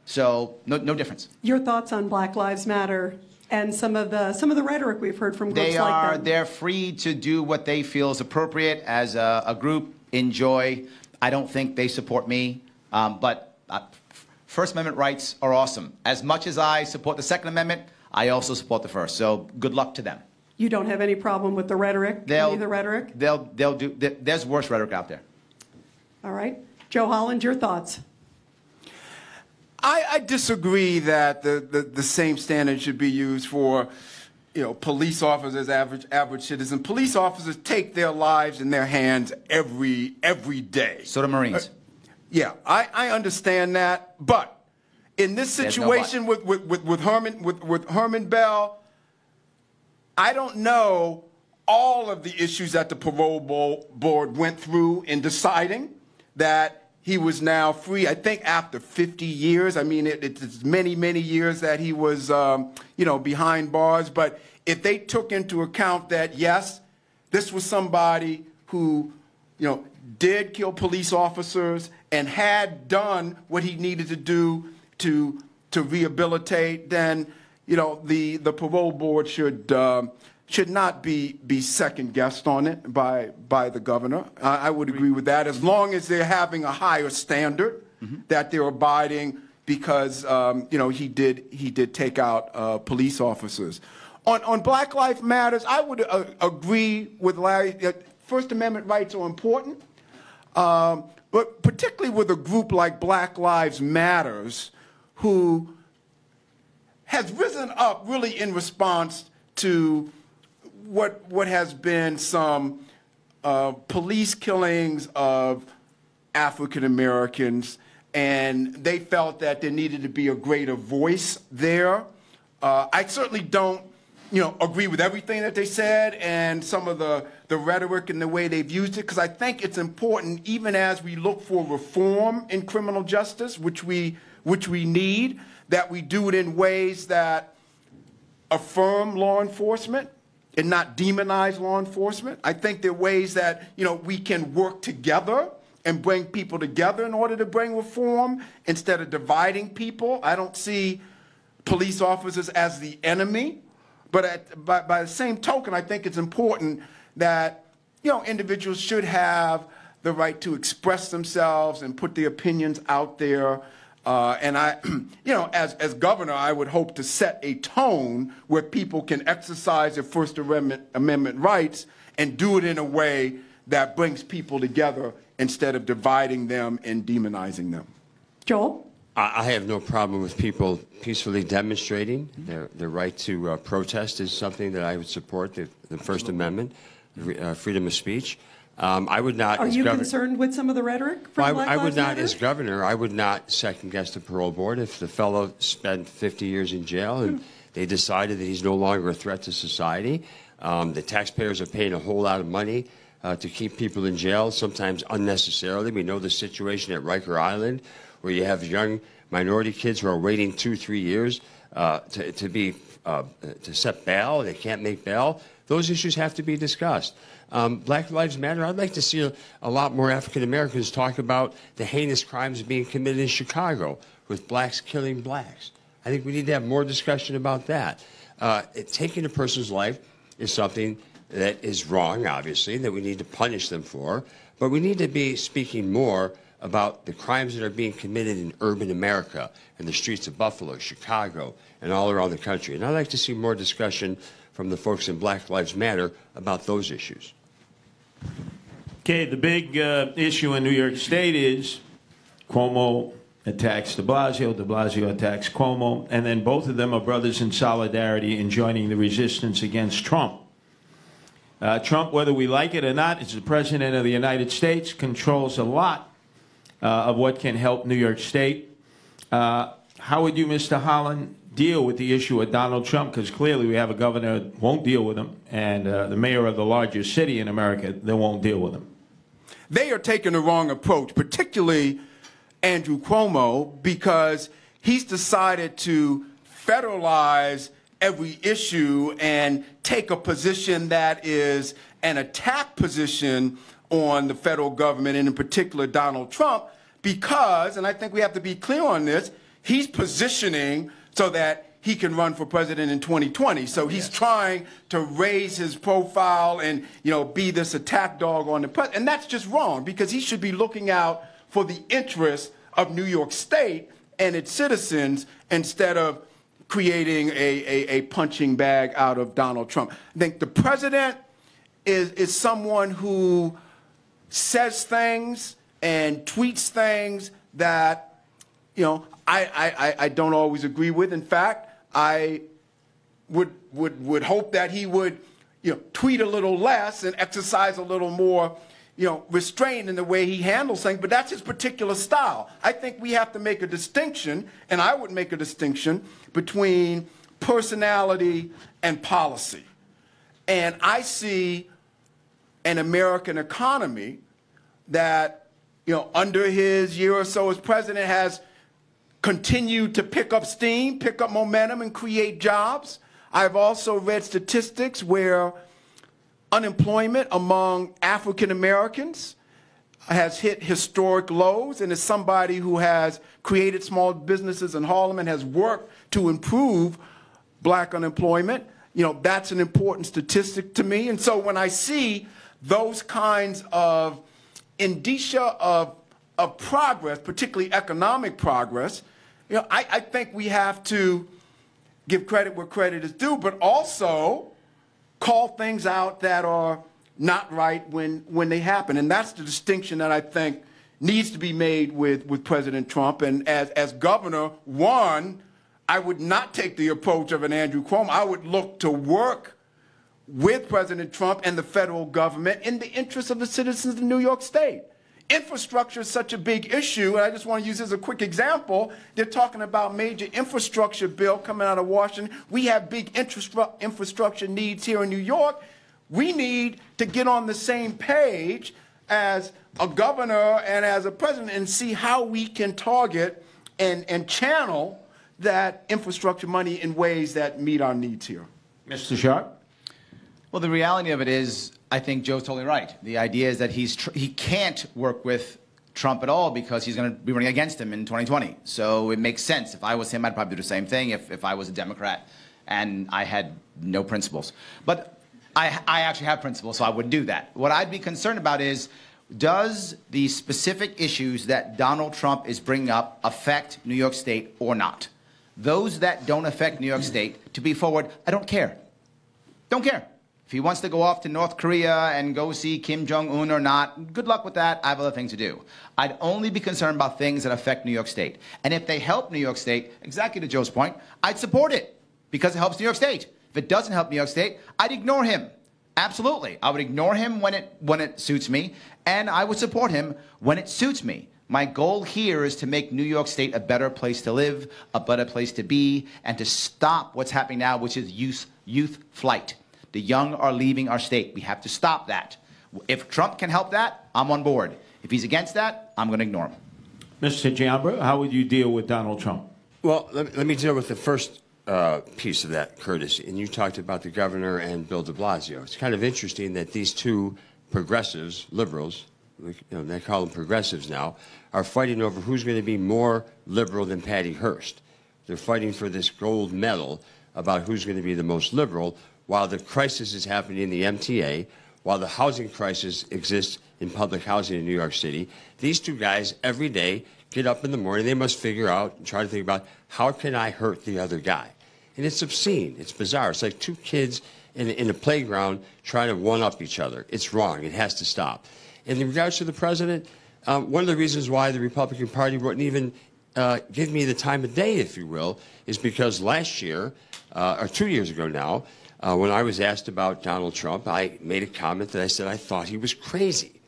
So, no difference. Your thoughts on Black Lives Matter and some of the rhetoric we've heard from groups like them? They're free to do what they feel is appropriate as a group. Enjoy. I don't think they support me, but First Amendment rights are awesome. As much as I support the Second Amendment, I also support the First, so good luck to them. You don't have any problem with the rhetoric, the rhetoric? There's worse rhetoric out there. All right. Joe Holland, your thoughts? I disagree that the same standard should be used for, police officers, average citizens. Police officers take their lives in their hands every day. So do Marines. Yeah, I understand that, but in this situation with Herman Bell, I don't know all of the issues that the parole board went through in deciding that he was now free. I think after 50 years. I mean, it's many, many years that he was, behind bars. But if they took into account that, yes, this was somebody who, did kill police officers and had done what he needed to do to rehabilitate, then the parole board should not be second guessed on it by the governor. I would agree with that, as long as they're having a higher standard that they're abiding, because he did take out police officers. On Black Lives Matters, I would agree with Larry that First Amendment rights are important, but particularly with a group like Black Lives Matters, who has risen up really in response to what has been some police killings of African Americans, and they felt that there needed to be a greater voice there. I certainly don't, agree with everything that they said and some of the rhetoric and the way they've used it, because I think it's important, even as we look for reform in criminal justice, which we need, that we do it in ways that affirm law enforcement and not demonize law enforcement. I think there are ways that, we can work together and bring people together in order to bring reform instead of dividing people. I don't see police officers as the enemy, but by the same token, I think it's important that, individuals should have the right to express themselves and put their opinions out there. And I, as governor, I would hope to set a tone where people can exercise their First Amendment rights and do it in a way that brings people together instead of dividing them and demonizing them. Joel? I have no problem with people peacefully demonstrating. Their right to protest is something that I would support, the First Amendment, freedom of speech. I would not. Are you concerned with some of the rhetoric from Black Lives Matter? I would not, as governor, I would not second guess the parole board. If the fellow spent 50 years in jail and they decided that he's no longer a threat to society, the taxpayers are paying a whole lot of money to keep people in jail, sometimes unnecessarily. We know the situation at Riker Island, where you have young minority kids who are waiting 2-3 years to set bail. They can't make bail. Those issues have to be discussed. Black Lives Matter, I'd like to see a lot more African Americans talk about the heinous crimes being committed in Chicago with blacks killing blacks. I think we need to have more discussion about that. Taking a person's life is something that is wrong, obviously, that we need to punish them for, but we need to be speaking more about the crimes that are being committed in urban America, in the streets of Buffalo, Chicago, and all around the country. And I'd like to see more discussion from the folks in Black Lives Matter about those issues. Okay, the big issue in New York State is Cuomo attacks de Blasio attacks Cuomo, and then both of them are brothers in solidarity in joining the resistance against Trump. Trump, whether we like it or not, is the president of the United States, controls a lot of what can help New York State. How would you, Mr. Holland, deal with the issue of Donald Trump? Because clearly we have a governor that won't deal with him, and the mayor of the largest city in America that won't deal with him. They are taking the wrong approach, particularly Andrew Cuomo, because he's decided to federalize every issue and take a position that is an attack position on the federal government, and in particular Donald Trump, because, and I think we have to be clear on this, he's positioning so that he can run for president in 2020. So he's trying to raise his profile and, you know, be this attack dog on the president. And that's just wrong, because he should be looking out for the interests of New York State and its citizens instead of creating a punching bag out of Donald Trump. I think the president is someone who says things and tweets things that, you know, I don't always agree with. In fact, I would hope that he would, you know, tweet a little less and exercise a little more, you know, restraint in the way he handles things, but that's his particular style. I think we have to make a distinction, and I would make a distinction between personality and policy. And I see an American economy that, you know, under his year or so as president has continued to pick up steam, pick up momentum, and create jobs. I've also read statistics where unemployment among African Americans has hit historic lows, and as somebody who has created small businesses in Harlem and has worked to improve black unemployment, you know, that's an important statistic to me. And so when I see those kinds of indicia of progress, particularly economic progress, you know, I think we have to give credit where credit is due, but also call things out that are not right when they happen. And that's the distinction that I think needs to be made with President Trump. And as governor, one, I would not take the approach of an Andrew Cuomo. I would look to work with President Trump and the federal government in the interest of the citizens of New York State. Infrastructure is such a big issue, and I just want to use this as a quick example. They're talking about major infrastructure bill coming out of Washington. We have big infrastructure needs here in New York. We need to get on the same page as a governor and as a president and see how we can target and channel that infrastructure money in ways that meet our needs here. Mr. Sharpe? Well, the reality of it is, I think Joe's totally right. The idea is that he can't work with Trump at all because he's going to be running against him in 2020. So it makes sense. If I was him, I'd probably do the same thing if I was a Democrat and I had no principles. But I actually have principles, so I wouldn't do that. What I'd be concerned about is, does the specific issues that Donald Trump is bringing up affect New York State or not? Those that don't affect New York State, to be forward, I don't care. Don't care. If he wants to go off to North Korea and go see Kim Jong-un or not, good luck with that. I have other things to do. I'd only be concerned about things that affect New York State. And if they help New York State, exactly to Joe's point, I'd support it because it helps New York State. If it doesn't help New York State, I'd ignore him. Absolutely. I would ignore him when it suits me, and I would support him when it suits me. My goal here is to make New York State a better place to live, a better place to be, and to stop what's happening now, which is youth flight. The young are leaving our state. We have to stop that. If Trump can help that, I'm on board. If he's against that, I'm going to ignore him. Mr. Giambra, how would you deal with Donald Trump? Well, let me deal with the first piece of that, Curtis. And you talked about the governor and Bill de Blasio. It's kind of interesting that these two progressives, liberals, they call them progressives now, are fighting over who's going to be more liberal than Patty Hearst. They're fighting for this gold medal about who's going to be the most liberal, while the crisis is happening in the MTA, while the housing crisis exists in public housing in New York City, these two guys every day get up in the morning, they must figure out and try to think about, how can I hurt the other guy? And it's obscene, it's bizarre. It's like two kids in a playground trying to one-up each other. It's wrong, it has to stop. And in regards to the president, one of the reasons why the Republican Party wouldn't even give me the time of day, if you will, is because last year, or 2 years ago now, when I was asked about Donald Trump, I made a comment that I said I thought he was crazy.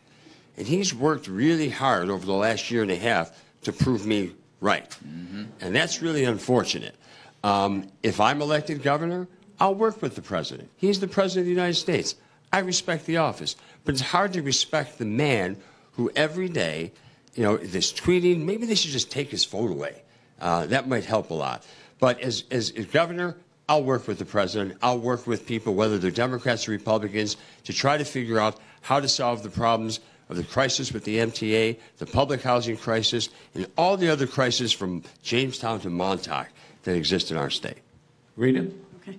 And he's worked really hard over the last year and a half to prove me right. Mm-hmm. And that's really unfortunate. If I'm elected governor, I'll work with the president. He's the president of the United States. I respect the office. But it's hard to respect the man who every day, you know, this tweeting, maybe they should just take his phone away. That might help a lot. But as governor, I'll work with the president. I'll work with people, whether they're Democrats or Republicans, to try to figure out how to solve the problems of the crisis with the MTA, the public housing crisis, and all the other crises from Jamestown to Montauk that exist in our state. Rita? Okay.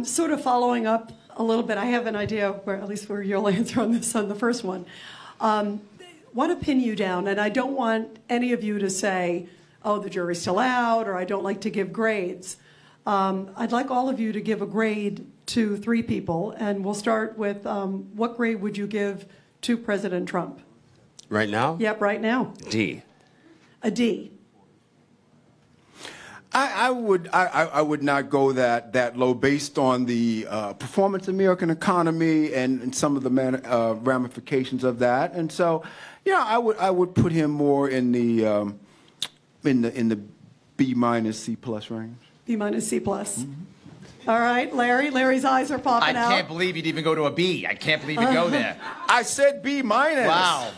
Sort of following up a little bit, I have an idea where, at least where you'll answer on this, on the first one. Want to pin you down, and I don't want any of you to say, oh, the jury's still out, or I don't like to give grades. I'd like all of you to give a grade to 3 people, and we'll start with what grade would you give to President Trump? Right now? Yep, right now. D. A D. I would not go that low based on the performance of the American economy and some of the ramifications of that. And so, yeah, I would put him more in the B minus C plus range. B minus C plus. Mm-hmm. All right, Larry. Larry's eyes are popping out. I can't believe you'd even go to a B. I can't believe you'd go there. I said B minus. Wow.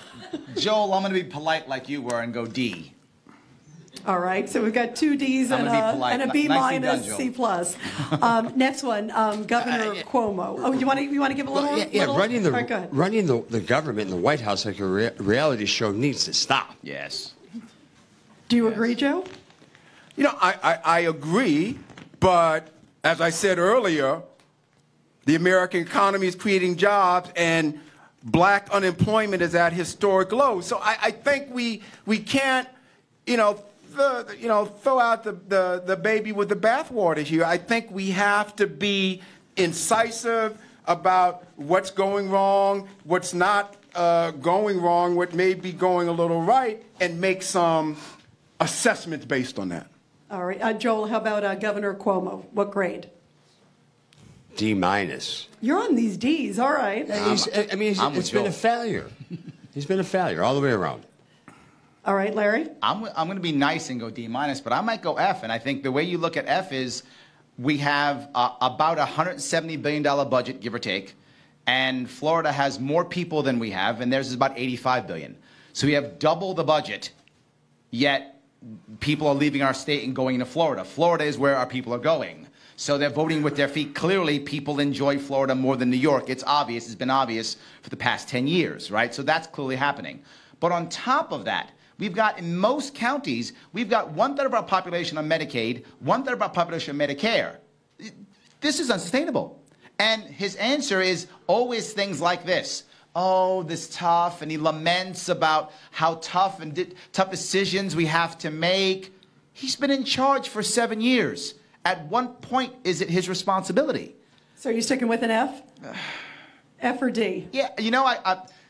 Joel, I'm going to be polite like you were and go D. All right, so we've got 2 Ds and a B minus C plus. Next one, Governor Cuomo. Oh, you want to give a little? Well, yeah, little? running the right, running the government in the White House like a reality show needs to stop. Yes. Do you agree, Joe? You know, I agree, but as I said earlier, the American economy is creating jobs and black unemployment is at historic lows. So I think we can't, throw out the baby with the bathwater here. I think we have to be incisive about what's going wrong, what's not going wrong, what may be going a little right, and make some assessments based on that. All right, Joel, how about Governor Cuomo? What grade? D minus. You're on these Ds, all right. It's been a failure. He's been a failure all the way around. All right, Larry? I'm going to be nice and go D minus, but I might go F. And I think the way you look at F is we have about a $170 billion budget, give or take, and Florida has more people than we have, and theirs is about $85 billion. So we have double the budget, yet people are leaving our state and going into Florida. Florida is where our people are going. So they're voting with their feet. Clearly, people enjoy Florida more than New York. It's obvious. It's been obvious for the past 10 years, right? So that's clearly happening. But on top of that, we've got, in most counties, we've got 1/3 of our population on Medicaid, 1/3 of our population on Medicare. This is unsustainable. And his answer is always things like this. Oh, this tough, and he laments about how tough tough decisions we have to make. He's been in charge for 7 years. At what point is it his responsibility? So are you sticking with an F? F or D? Yeah,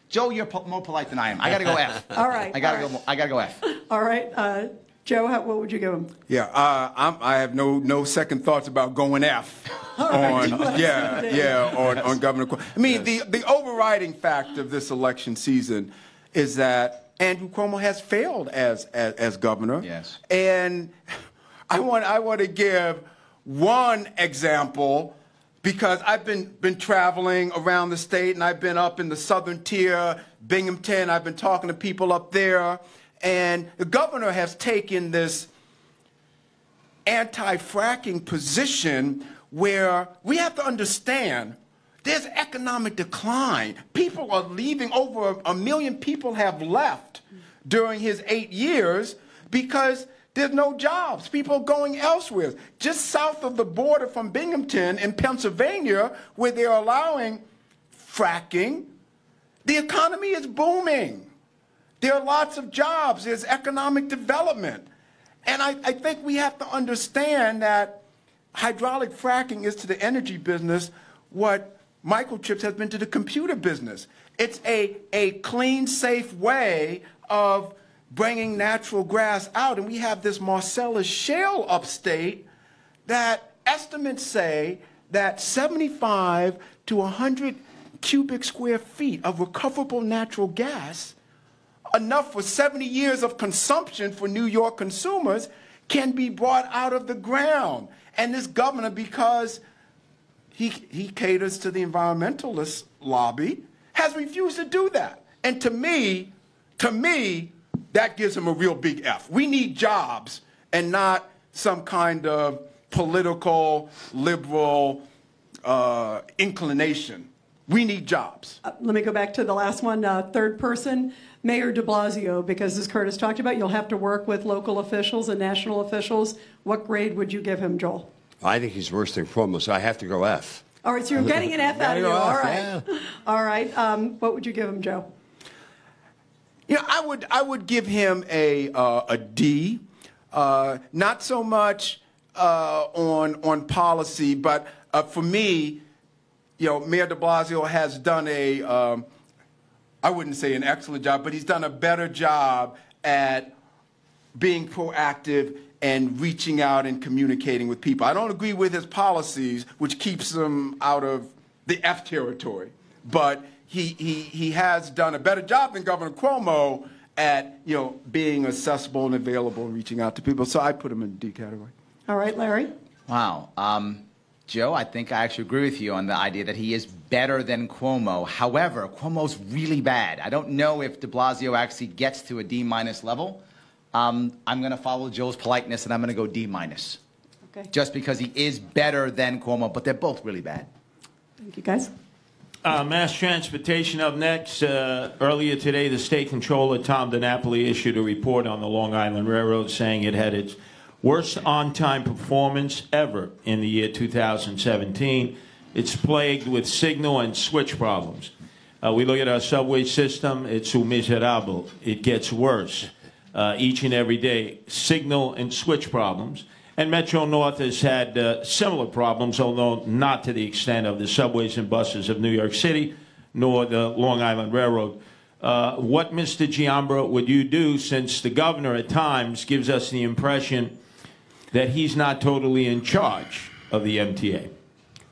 Joe, you're more polite than I am. I got to go F. All right. I got to go F. All right. Joe, what would you give him? Yeah, I have no second thoughts about going F on on Governor Cuomo. I mean, the overriding fact of this election season is that Andrew Cuomo has failed as governor. Yes. And I want to give one example because I've been traveling around the state and I've been up in the southern tier, Binghamton. I've been talking to people up there. And the governor has taken this anti-fracking position where we have to understand there's economic decline. People are leaving. Over 1 million people have left during his 8 years because there's no jobs. People are going elsewhere. Just south of the border from Binghamton in Pennsylvania, where they're allowing fracking, the economy is booming. There are lots of jobs. There's economic development. And I think we have to understand that hydraulic fracking is to the energy business what microchips has been to the computer business. It's a clean, safe way of bringing natural gas out. And we have this Marcellus Shale upstate that estimates say that 75 to 100 cubic square feet of recoverable natural gas, enough for 70 years of consumption for New York consumers, can be brought out of the ground. And this governor, because he caters to the environmentalist lobby, has refused to do that. And to me, that gives him a real big F. We need jobs and not some kind of political, liberal inclination. We need jobs. Let me go back to the last one, third person, Mayor de Blasio, because as Curtis talked about, you'll have to work with local officials and national officials. What grade would you give him, Joel? I think he's worse than Cuomo, so I have to go F. All right, so you're getting an F out of you. All right. Yeah. All right. What would you give him, Joe? You know, I would give him a D. Not so much on policy, but for me, you know, Mayor de Blasio has done I wouldn't say an excellent job, but he's done a better job at being proactive and reaching out and communicating with people. I don't agree with his policies, which keeps him out of the F territory, but he has done a better job than Governor Cuomo at, you know, being accessible and available and reaching out to people. So I put him in the D category. All right, Larry? Wow. Joe, I think I actually agree with you on the idea that he is better than Cuomo. However, Cuomo's really bad. I don't know if de Blasio actually gets to a D- level. I'm going to follow Joe's politeness, and I'm going to go D-. Okay. Just because he is better than Cuomo, but they're both really bad. Thank you, guys. Mass transportation up next. Earlier today, the state controller, Tom DiNapoli, issued a report on the Long Island Railroad saying it had its worst on-time performance ever in the year 2017. It's plagued with signal and switch problems. We look at our subway system, it's miserable. It gets worse each and every day. Signal and switch problems. And Metro North has had similar problems, although not to the extent of the subways and buses of New York City, nor the Long Island Railroad. What, Mr. Giambra, would you do, since the governor at times gives us the impression that he's not totally in charge of the MTA?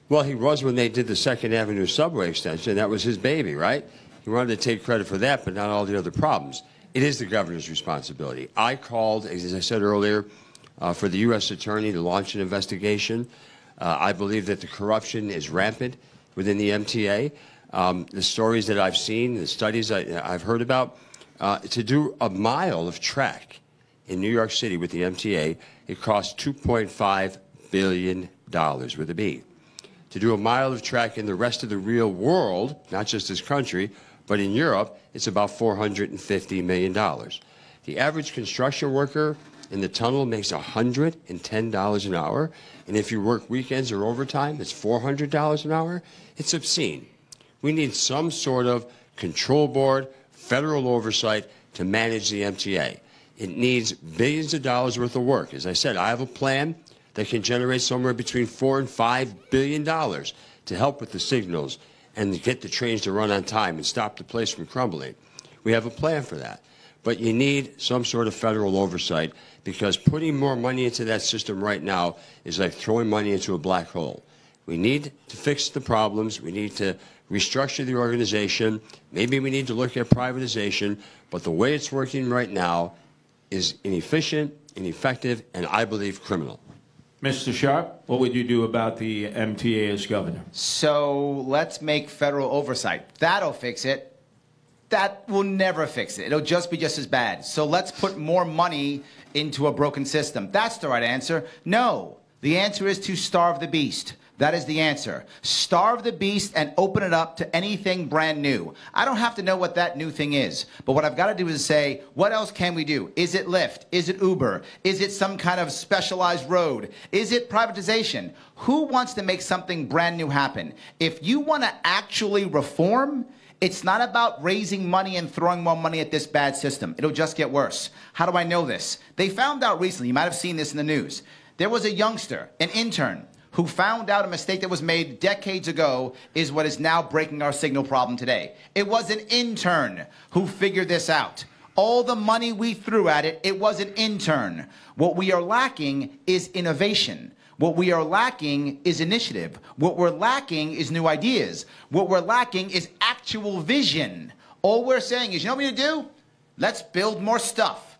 Well, he was when they did the 2nd Avenue subway extension. That was his baby, right? He wanted to take credit for that, but not all the other problems. It is the governor's responsibility. I called, as I said earlier, for the U.S. Attorney to launch an investigation. I believe that the corruption is rampant within the MTA. The stories that I've seen, the studies I've heard about, to do a mile of track in New York City with the MTA, it costs $2.5 billion with a B. To do a mile of track in the rest of the real world, not just this country, but in Europe, it's about $450 million. The average construction worker in the tunnel makes $110 an hour, and if you work weekends or overtime, it's $400 an hour. It's obscene. We need some sort of control board, federal oversight to manage the MTA. It needs billions of dollars worth of work. As I said, I have a plan that can generate somewhere between $4 and $5 billion to help with the signals and to get the trains to run on time and stop the place from crumbling. We have a plan for that. But you need some sort of federal oversight, because putting more money into that system right now is like throwing money into a black hole. We need to fix the problems. We need to restructure the organization. Maybe we need to look at privatization. But the way it's working right now is inefficient, ineffective, and I believe criminal. Mr. Sharpe, what would you do about the MTA as governor? So let's make federal oversight. That'll fix it. That will never fix it. It'll just be just as bad. So let's put more money into a broken system. That's the right answer. No. The answer is to starve the beast. That is the answer. Starve the beast and open it up to anything brand new. I don't have to know what that new thing is, but what I've got to do is say, what else can we do? Is it Lyft? Is it Uber? Is it some kind of specialized road? Is it privatization? Who wants to make something brand new happen? If you want to actually reform, it's not about raising money and throwing more money at this bad system. It'll just get worse. How do I know this? They found out recently, you might have seen this in the news, there was a youngster, an intern, who found out a mistake that was made decades ago is what is now breaking our signal problem today. It was an intern who figured this out. All the money we threw at it, it was an intern. What we are lacking is innovation. What we are lacking is initiative. What we're lacking is new ideas. What we're lacking is actual vision. All we're saying is, you know what we need to do? Let's build more stuff.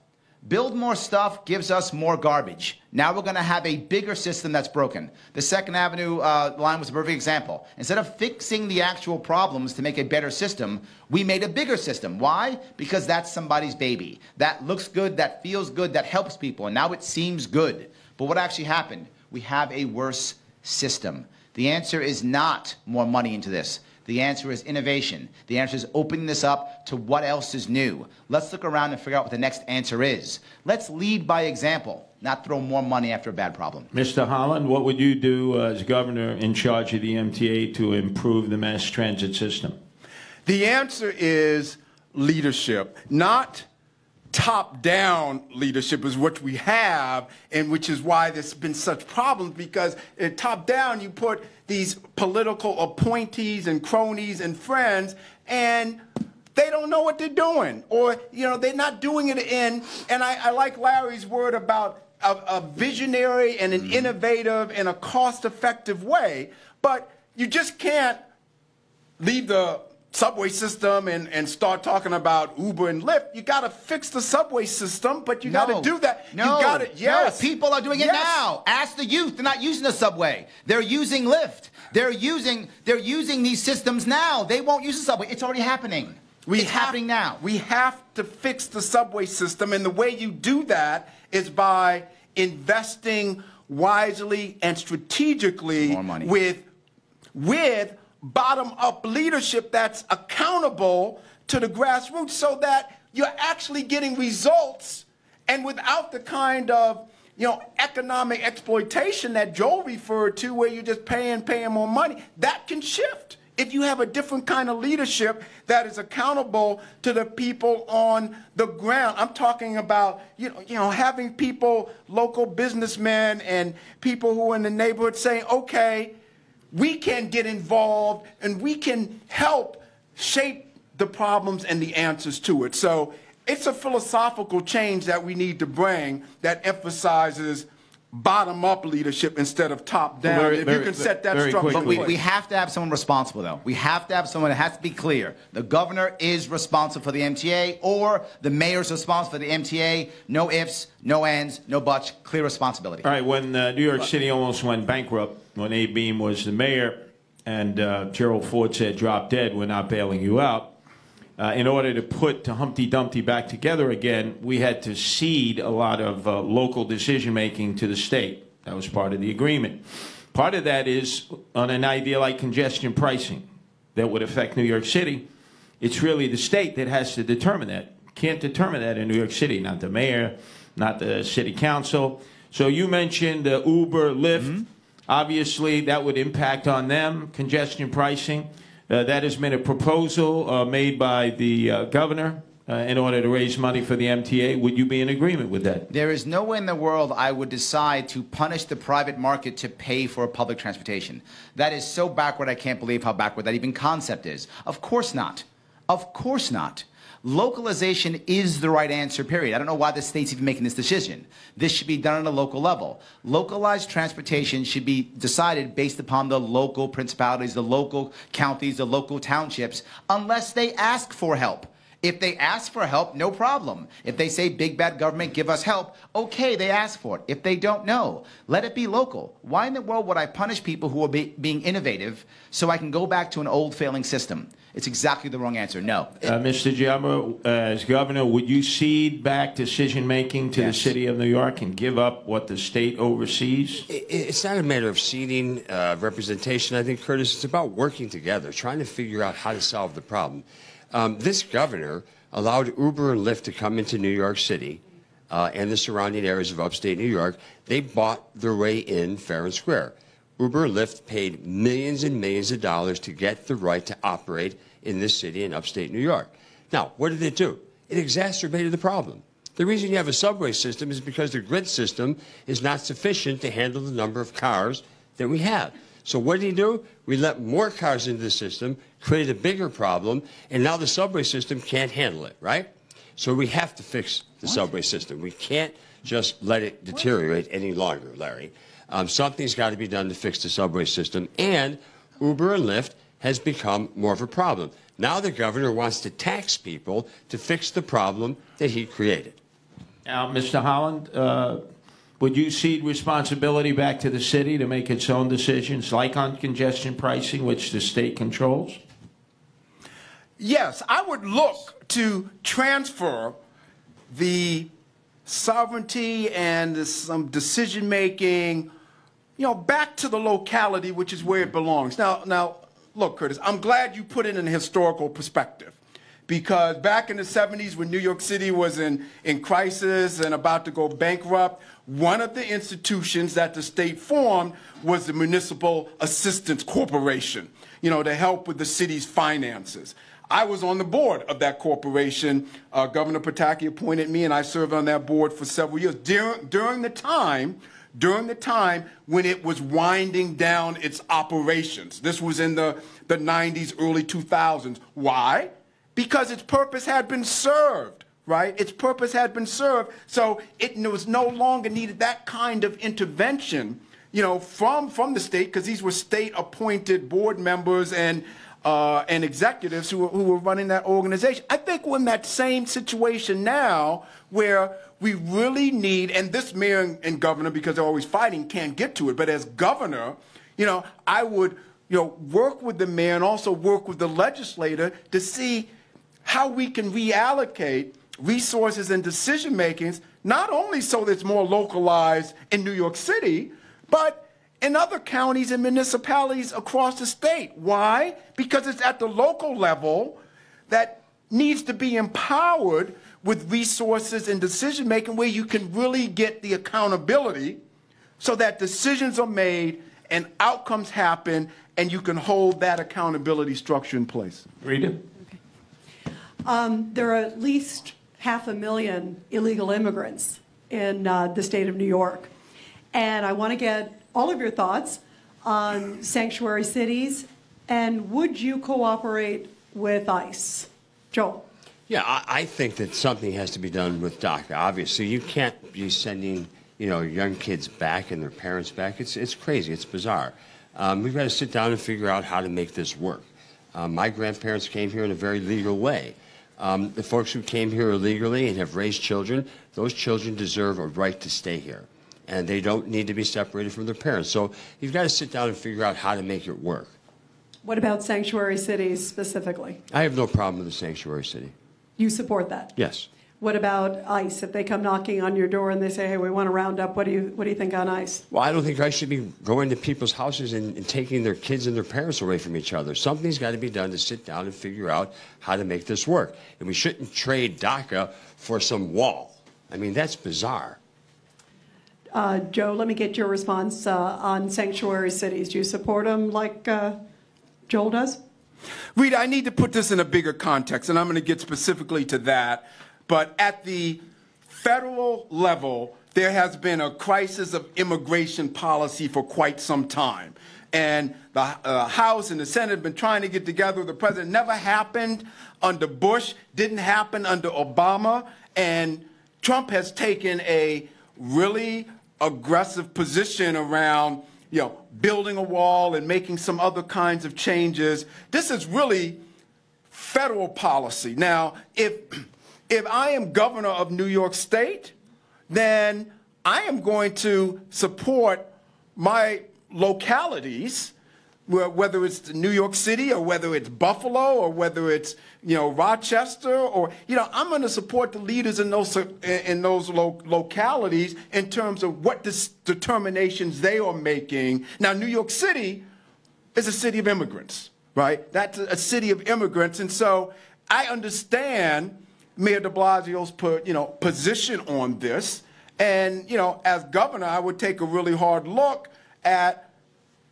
Build more stuff gives us more garbage. Now we're going to have a bigger system that's broken. The Second Avenue line was a perfect example. Instead of fixing the actual problems to make a better system, we made a bigger system. Why? Because that's somebody's baby. That looks good, that feels good, that helps people, and now it seems good. But what actually happened? We have a worse system. The answer is not more money into this. The answer is innovation. The answer is opening this up to what else is new. Let's look around and figure out what the next answer is. Let's lead by example, not throw more money after a bad problem. Mr. Holland, what would you do as governor in charge of the MTA to improve the mass transit system? The answer is leadership, not top-down leadership is what we have, and which is why there's been such problems, because top-down you put these political appointees and cronies and friends, and they don't know what they're doing, or they're not doing it in, and I like Larry's word about a visionary and an innovative and a cost-effective way, but you just can't leave the subway system and start talking about Uber and Lyft. You got to fix the subway system, but you got to do that. No, you got to, yes. No, people are doing it now. Ask the youth. They're not using the subway. They're using Lyft. They're using these systems now. They won't use the subway. It's already happening. It's happening now. We have to fix the subway system, and the way you do that is by investing wisely and strategically more money. with bottom-up leadership that's accountable to the grassroots, so that you're actually getting results, and without the kind of economic exploitation that Joel referred to, where you're just paying more money. That can shift if you have a different kind of leadership that is accountable to the people on the ground. I'm talking about having people, local businessmen and people who are in the neighborhood saying, okay, we can get involved and we can help shape the problems and the answers to it. So it's a philosophical change that we need to bring that emphasizes bottom-up leadership instead of top-down. If you can set that structure. But we have to have someone responsible, though. We have to have someone that has to be clear. The governor is responsible for the MTA, or the mayor's responsible for the MTA. No ifs, no ands, no buts. Clear responsibility. All right, when New York City almost went bankrupt, when Abe Beame was the mayor, and Gerald Ford said, drop dead, we're not bailing you out. In order to put Humpty Dumpty back together again, we had to cede a lot of local decision-making to the state. That was part of the agreement. Part of that is on an idea like congestion pricing that would affect New York City. It's really the state that has to determine that. Can't determine that in New York City, not the mayor, not the city council. So you mentioned Uber, Lyft. Mm-hmm. Obviously, that would impact on them, congestion pricing. That has been a proposal made by the governor in order to raise money for the MTA. Would you be in agreement with that? There is no way in the world I would decide to punish the private market to pay for public transportation. That is so backward, I can't believe how backward that even concept is. Of course not. Of course not. Localization is the right answer, period. I don't know why the state's even making this decision. This should be done on a local level. Localized transportation should be decided based upon the local principalities, the local counties, the local townships, unless they ask for help. If they ask for help, no problem. If they say, big bad government, give us help, okay, they ask for it. If they don't know, let it be local. Why in the world would I punish people who are being innovative so I can go back to an old failing system? It's exactly the wrong answer, no. Mr. Giamma, as governor, would you cede back decision-making to the city of New York and give up what the state oversees? It's not a matter of ceding representation. I think, Curtis, it's about working together, trying to figure out how to solve the problem. This governor allowed Uber and Lyft to come into New York City and the surrounding areas of upstate New York. They bought their way in fair and square. Uber and Lyft paid millions and millions of dollars to get the right to operate in this city in upstate New York. Now, what did it do? It exacerbated the problem. The reason you have a subway system is because the grid system is not sufficient to handle the number of cars that we have. So what did he do? We let more cars into the system, created a bigger problem, and now the subway system can't handle it, right? So we have to fix the subway system. We can't just let it deteriorate any longer, Larry. Something's got to be done to fix the subway system, and Uber and Lyft has become more of a problem. Now the governor wants to tax people to fix the problem that he created. Now, Mr. Holland, would you cede responsibility back to the city to make its own decisions, like on congestion pricing, which the state controls? Yes, I would look to transfer the sovereignty and some decision-making, back to the locality, which is where it belongs. Now, look, Curtis, I'm glad you put it in a historical perspective, because back in the 70s when New York City was in crisis and about to go bankrupt, one of the institutions that the state formed was the Municipal Assistance Corporation, to help with the city's finances. I was on the board of that corporation. Governor Pataki appointed me, and I served on that board for several years during the time when it was winding down its operations. This was in the 90s, early 2000s. Why? Because its purpose had been served, right? Its purpose had been served, so it was no longer needed that kind of intervention, from the state, because these were state-appointed board members and executives who were running that organization. I think we're in that same situation now, where we really need, and this mayor and governor, because they're always fighting, can't get to it, but as governor, I would, work with the mayor and also work with the legislator to see how we can reallocate resources and decision makings, not only so that it's more localized in New York City, but in other counties and municipalities across the state. Why? Because it's at the local level that needs to be empowered with resources and decision making, where you can really get the accountability so that decisions are made and outcomes happen, and you can hold that accountability structure in place. Rita? There are at least 500,000 illegal immigrants in the state of New York. And I want to get all of your thoughts on sanctuary cities, and would you cooperate with ICE? Joel? Yeah, I think that something has to be done with DACA. Obviously, you can't be sending, young kids back and their parents back. It's crazy. It's bizarre. We've got to sit down and figure out how to make this work. My grandparents came here in a very legal way. The folks who came here illegally and have raised children, those children deserve a right to stay here, and they don't need to be separated from their parents. So you've got to sit down and figure out how to make it work. What about sanctuary cities specifically? I have no problem with the sanctuary city. You support that? Yes. What about ICE? If they come knocking on your door and they say, hey, we want to round up, what do you think on ICE? Well, I don't think ICE should be going to people's houses and taking their kids and their parents away from each other. Something's got to be done to sit down and figure out how to make this work. And we shouldn't trade DACA for some wall. I mean, that's bizarre. Joe, let me get your response on sanctuary cities. Do you support them like Joel does? Rita, I need to put this in a bigger context, and I'm going to get specifically to that. But at the federal level, there has been a crisis of immigration policy for quite some time. And the House and the Senate have been trying to get together with the president. Never happened under Bush, didn't happen under Obama. And Trump has taken a really aggressive position around, building a wall and making some other kinds of changes. This is really federal policy. Now, if I am governor of New York State, then I am going to support my localities, whether it's New York City or whether it's Buffalo or whether it's Rochester, or I'm going to support the leaders in those localities in terms of what determinations they are making. Now, New York City is a city of immigrants, right? That's a city of immigrants, and so I understand Mayor de Blasio's position on this, and as governor, I would take a really hard look at,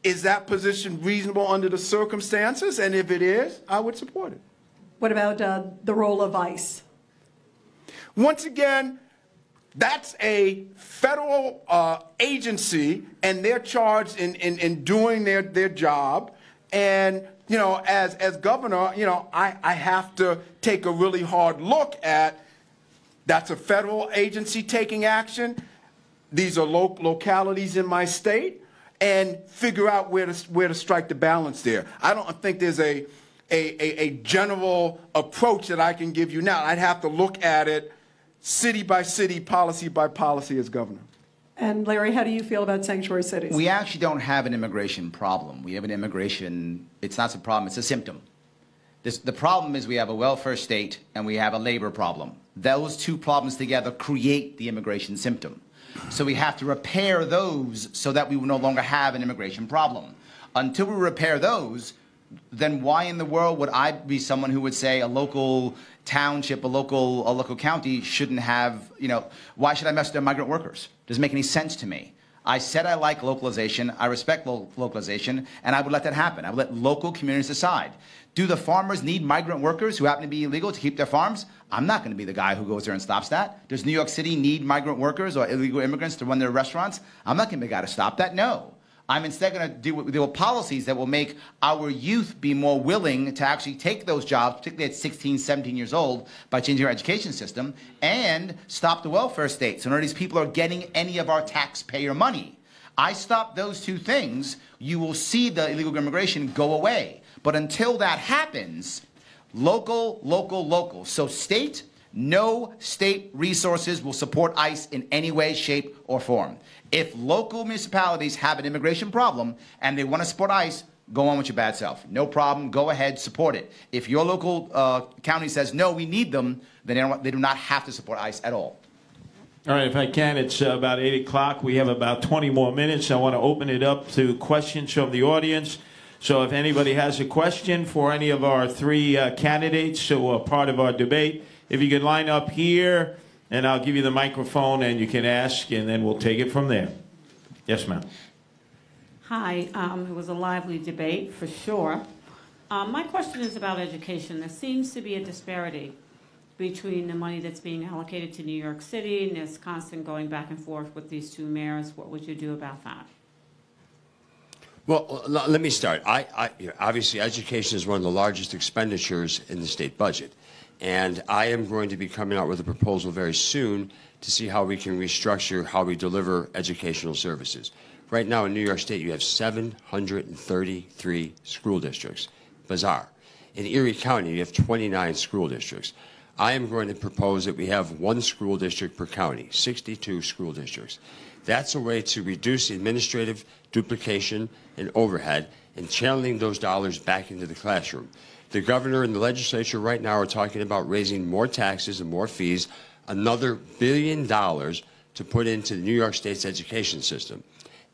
is that position reasonable under the circumstances? And if it is, I would support it. What about the role of ICE? Once again, that's a federal agency, and they're charged in doing their job. And as governor, I have to take a really hard look at, that's a federal agency taking action. These are localities in my state, and figure out where to strike the balance there. I don't think there's a general approach that I can give you now. I'd have to look at it city by city, policy by policy as governor. And Larry, how do you feel about sanctuary cities? We actually don't have an immigration problem. We have an immigration, it's not a problem, it's a symptom. The problem is we have a welfare state and we have a labor problem. Those two problems together create the immigration symptom. So we have to repair those so that we will no longer have an immigration problem. Until we repair those, then why in the world would I be someone who would say a local township, a local county shouldn't have, why should I mess with their migrant workers? Doesn't make any sense to me. I said I like localization, I respect localization, and I would let that happen. I would let local communities decide. Do the farmers need migrant workers who happen to be illegal to keep their farms? I'm not going to be the guy who goes there and stops that. Does New York City need migrant workers or illegal immigrants to run their restaurants? I'm not going to be the guy to stop that, no. I'm instead going to deal with policies that will make our youth be more willing to actually take those jobs, particularly at 16, 17 years old, by changing our education system, and stop the welfare state so none of these people are getting any of our taxpayer money. I stop those two things, you will see the illegal immigration go away. But until that happens, local. So state, no state resources will support ICE in any way, shape, or form. If local municipalities have an immigration problem and they want to support ICE, go on with your bad self. No problem. Go ahead, support it. If your local county says, no, we need them, then they do not have to support ICE at all. All right, if I can, it's about 8 o'clock. We have about 20 more minutes. I want to open it up to questions from the audience. So if anybody has a question for any of our three candidates who are part of our debate, if you could line up here, and I'll give you the microphone, and you can ask, and then we'll take it from there. Yes, ma'am. Hi. It was a lively debate, for sure. My question is about education. There seems to be a disparity between the money that's being allocated to New York City, and there's constant going back and forth with these two mayors. What would you do about that? Well, let me start. Obviously, education is one of the largest expenditures in the state budget. And I am going to be coming out with a proposal very soon to see how we can restructure how we deliver educational services. Right now in New York State, you have 733 school districts. Bizarre. In Erie County, you have 29 school districts. I am going to propose that we have one school district per county, 62 school districts. That's a way to reduce the administrative duplication and overhead and channeling those dollars back into the classroom. The governor and the legislature right now are talking about raising more taxes and more fees, another $1 billion to put into the New York State's education system.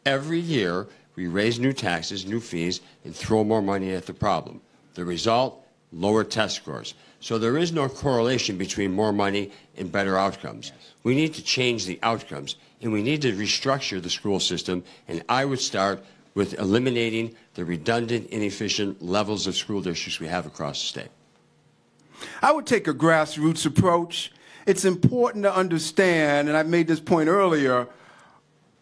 Every year, we raise new taxes, new fees, and throw more money at the problem. The result, lower test scores. So there is no correlation between more money and better outcomes. Yes. We need to change the outcomes, and we need to restructure the school system, and I would start with eliminating the redundant, inefficient levels of school districts we have across the state. I would take a grassroots approach. It's important to understand, and I made this point earlier,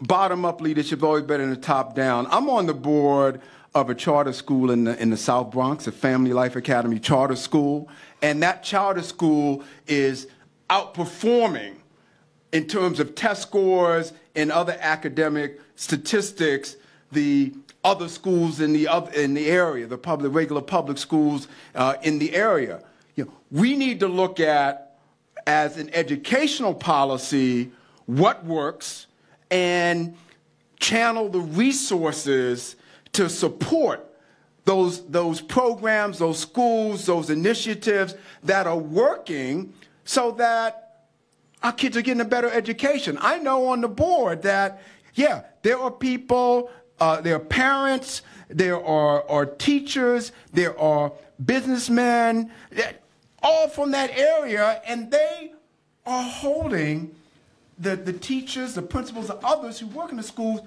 bottom-up leadership is always better than the top-down. I'm on the board of a charter school in the South Bronx, a Family Life Academy charter school, and that charter school is outperforming in terms of test scores and other academic statistics the other schools in the area, the regular public schools in the area. we need to look at, as an educational policy, what works and channel the resources to support those programs, those schools, those initiatives that are working so that our kids are getting a better education. I know on the board that, yeah, there are people, there are parents, there are teachers, there are businessmen, all from that area, and they are holding the teachers, the principals, the others who work in the schools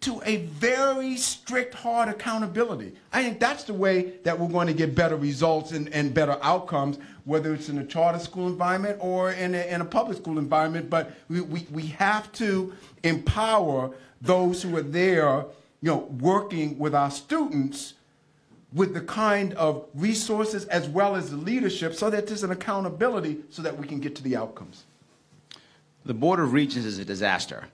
to a very strict, hard accountability. I think that's the way that we're going to get better results and better outcomes, whether it's in a charter school environment or in a public school environment. But we have to empower those who are there, working with our students with the kind of resources as well as the leadership so that there's an accountability so that we can get to the outcomes. The Board of Regents is a disaster.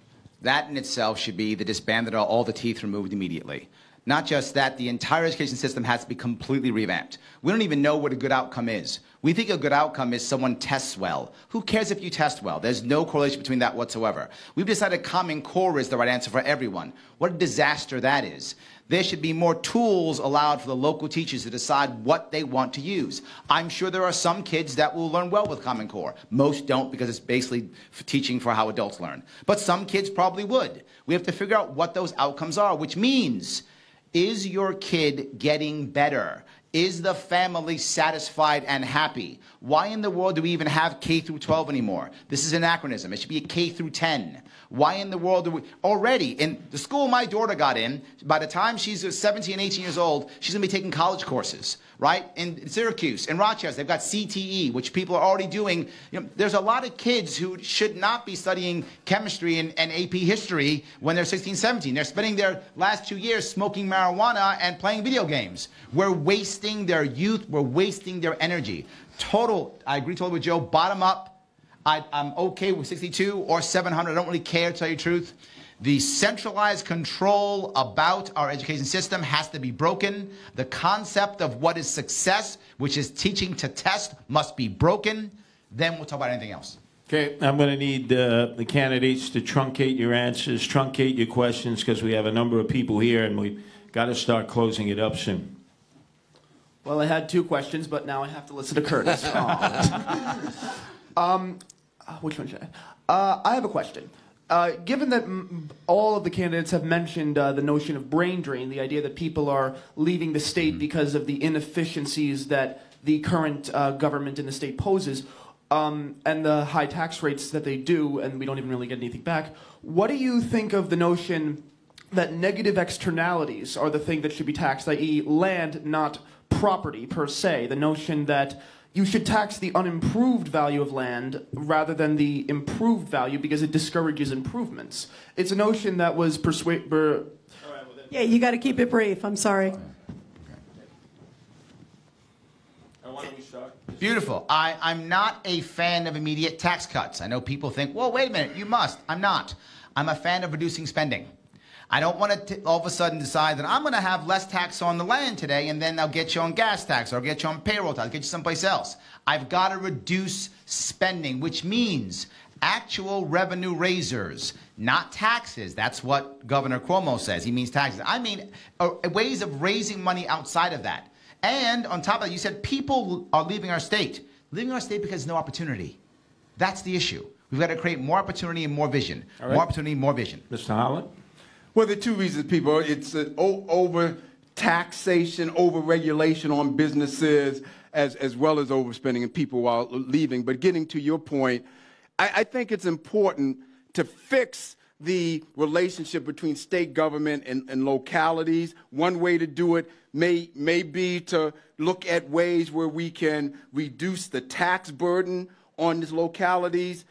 That in itself should be the disbanded, all the teeth removed immediately. Not just that, the entire education system has to be completely revamped. We don't even know what a good outcome is. We think a good outcome is someone tests well. Who cares if you test well? There's no correlation between that whatsoever. We've decided Common Core is the right answer for everyone. What a disaster that is. There should be more tools allowed for the local teachers to decide what they want to use. I'm sure there are some kids that will learn well with Common Core. Most don't because it's basically teaching for how adults learn. But some kids probably would. We have to figure out what those outcomes are, which means, is your kid getting better? Is the family satisfied and happy? Why in the world do we even have K through 12 anymore? This is an anachronism. It should be a K through 10. Why in the world do we already in the school my daughter got in, by the time she's 17, 18 years old, she's going to be taking college courses, right? In Syracuse, in Rochester, they've got CTE, which people are already doing. There's a lot of kids who should not be studying chemistry and AP history when they're 16, 17. They're spending their last 2 years smoking marijuana and playing video games. We're wasting their youth. We're wasting their energy. I agree totally with Joe, bottom up. I'm okay with 62 or 700. I don't really care, to tell you the truth. The centralized control about our education system has to be broken. The concept of what is success, which is teaching to test, must be broken. Then we'll talk about anything else. Okay, I'm going to need the candidates to truncate your answers, truncate your questions, because we have a number of people here, and we've got to start closing it up soon. Well, I had 2 questions, but now I have to listen to Curtis. Which one should I? I have a question. Given that all of the candidates have mentioned the notion of brain drain, the idea that people are leaving the state because of the inefficiencies that the current government in the state poses, and the high tax rates that they do, and we don't even really get anything back, what do you think of the notion that negative externalities are the thing that should be taxed, i.e. land, not property per se? The notion that you should tax the unimproved value of land rather than the improved value because it discourages improvements. It's a notion that was Yeah, you got to keep it brief. I'm sorry. Why don't we start? Beautiful. I'm not a fan of immediate tax cuts. I know people think, well, wait a minute, you must. I'm not. I'm a fan of reducing spending. I don't want to all of a sudden decide that I'm going to have less tax on the land today, and then I'll get you on gas tax, or I'll get you on payroll tax, I'll get you someplace else. I've got to reduce spending, which means actual revenue raisers, not taxes. That's what Governor Cuomo says. He means taxes. I mean ways of raising money outside of that. And on top of that, you said people are leaving our state. Leaving our state because there's no opportunity. That's the issue. We've got to create more opportunity and more vision. All right. More opportunity, more vision. Mr. Holland? Well, there are 2 reasons, people. It's over taxation, over regulation on businesses, as well as overspending and people while leaving. But getting to your point, I think it's important to fix the relationship between state government and localities. One way to do it may be to look at ways where we can reduce the tax burden on these localities.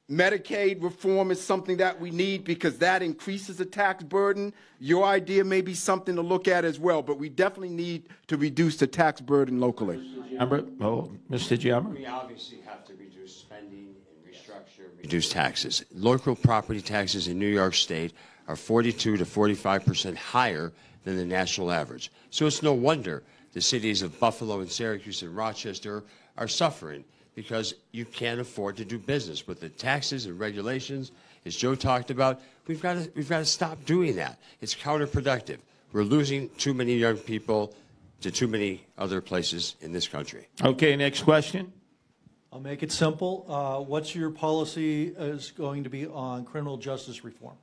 Medicaid reform is something that we need because that increases the tax burden. Your idea may be something to look at as well, but we definitely need to reduce the tax burden locally. Mr. Giamma? We obviously have to reduce spending and restructure, reduce taxes. Local property taxes in New York State are 42 to 45% higher than the national average. So it's no wonder the cities of Buffalo and Syracuse and Rochester are suffering because you can't afford to do business with the taxes and regulations, as Joe talked about. We've got to stop doing that. It's counterproductive. We're losing too many young people to too many other places in this country. Okay, next question. I'll make it simple. What's your policy is going to be on criminal justice reform?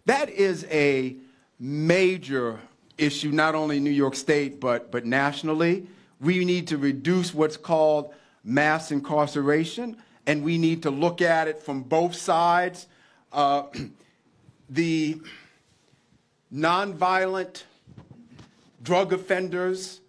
That is a major issue, not only in New York State, but nationally. We need to reduce what's called mass incarceration, and we need to look at it from both sides. The nonviolent drug offenders,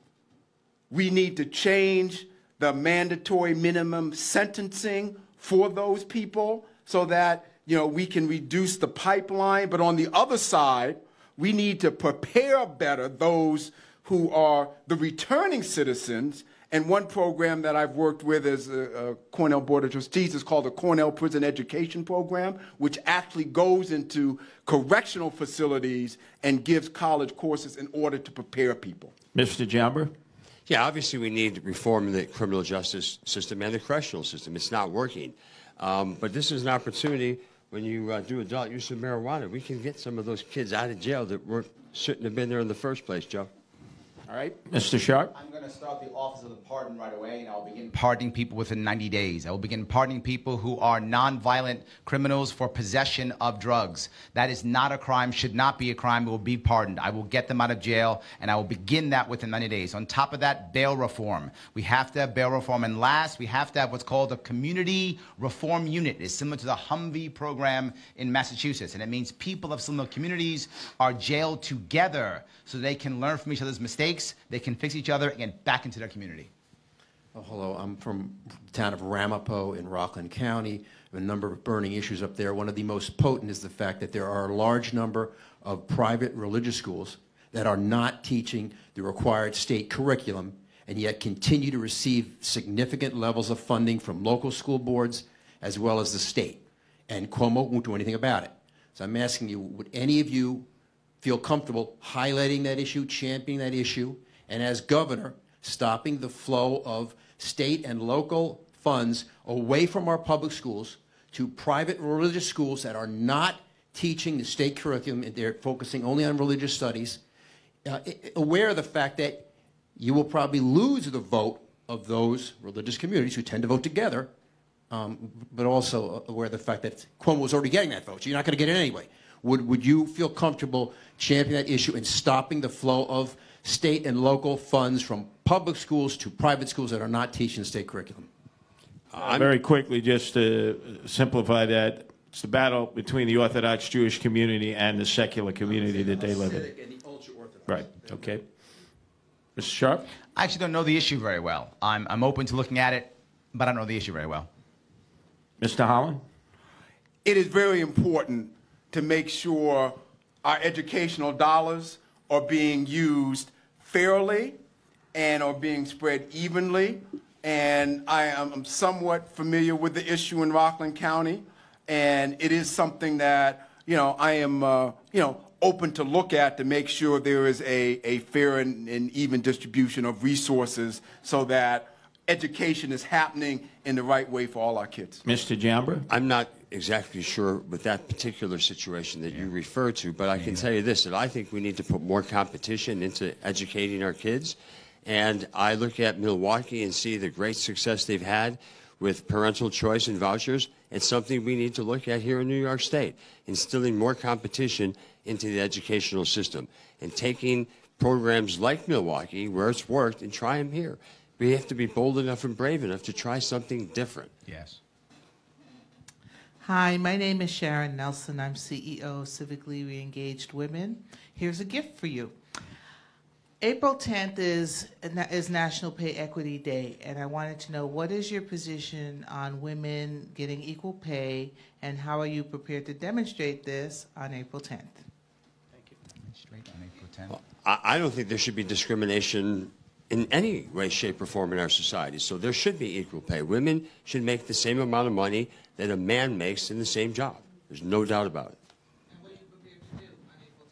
we need to change the mandatory minimum sentencing for those people so that, we can reduce the pipeline. But on the other side, we need to prepare better those who are the returning citizens. And one program that I've worked with as a Cornell Board of Trustees is called the Cornell Prison Education Program, which actually goes into correctional facilities and gives college courses in order to prepare people. Mr. Jamber? Yeah, obviously we need reform in the criminal justice system and the correctional system. It's not working. But this is an opportunity when you do adult use of marijuana. We can get some of those kids out of jail that shouldn't have been there in the first place, Joe. All right. Mr. Sharpe? I'm going to start the Office of the Pardon right away, and I'll begin pardoning people within 90 days. I will begin pardoning people who are nonviolent criminals for possession of drugs. That is not a crime, should not be a crime. It will be pardoned. I will get them out of jail, and I will begin that within 90 days. On top of that, bail reform. We have to have bail reform. And last, we have to have what's called a community reform unit. It's similar to the Humvee program in Massachusetts, and it means people of similar communities are jailed together so they can learn from each other's mistakes, they can fix each other, and get back into their community. Oh, hello, I'm from the town of Ramapo in Rockland County. A number of burning issues up there. One of the most potent is the fact that there are a large number of private religious schools that are not teaching the required state curriculum and yet continue to receive significant levels of funding from local school boards as well as the state. And Cuomo won't do anything about it. So I'm asking you, would any of you feel comfortable highlighting that issue, championing that issue, and as governor, stopping the flow of state and local funds away from our public schools to private religious schools that are not teaching the state curriculum and they're focusing only on religious studies, aware of the fact that you will probably lose the vote of those religious communities who tend to vote together, but also aware of the fact that Cuomo was already getting that vote, so you're not going to get it anyway. Would you feel comfortable championing that issue and stopping the flow of state and local funds from public schools to private schools that are not teaching the state curriculum? Very quickly, just to simplify that, it's the battle between the Orthodox Jewish community and the secular community that they live in. And the ultra-Orthodox. Right, okay. Mr. Sharpe? I actually don't know the issue very well. I'm open to looking at it, but I don't know the issue very well. Mr. Holland? It is very important to make sure our educational dollars are being used fairly and are being spread evenly. And I'm somewhat familiar with the issue in Rockland County, and it is something that, I am, open to look at to make sure there is a fair and even distribution of resources so that education is happening in the right way for all our kids. Mr. Jamber? I'm not exactly sure with that particular situation that you refer to, but I can tell you this, that I think we need to put more competition into educating our kids. And I look at Milwaukee and see the great success they've had with parental choice and vouchers. It's something we need to look at here in New York State, instilling more competition into the educational system and taking programs like Milwaukee, where it's worked, and try them here. We have to be bold enough and brave enough to try something different. Yes. Hi, my name is Sharon Nelson. I'm CEO of Civically Reengaged Women. Here's a gift for you. April 10th is National Pay Equity Day, and I wanted to know, what is your position on women getting equal pay, and how are you prepared to demonstrate this on April 10th? Thank you. Demonstrate on April 10th. Well, I don't think there should be discrimination in any way, shape, or form in our society. So there should be equal pay. Women should make the same amount of money that a man makes in the same job. There's no doubt about it. And what are you prepared to do on April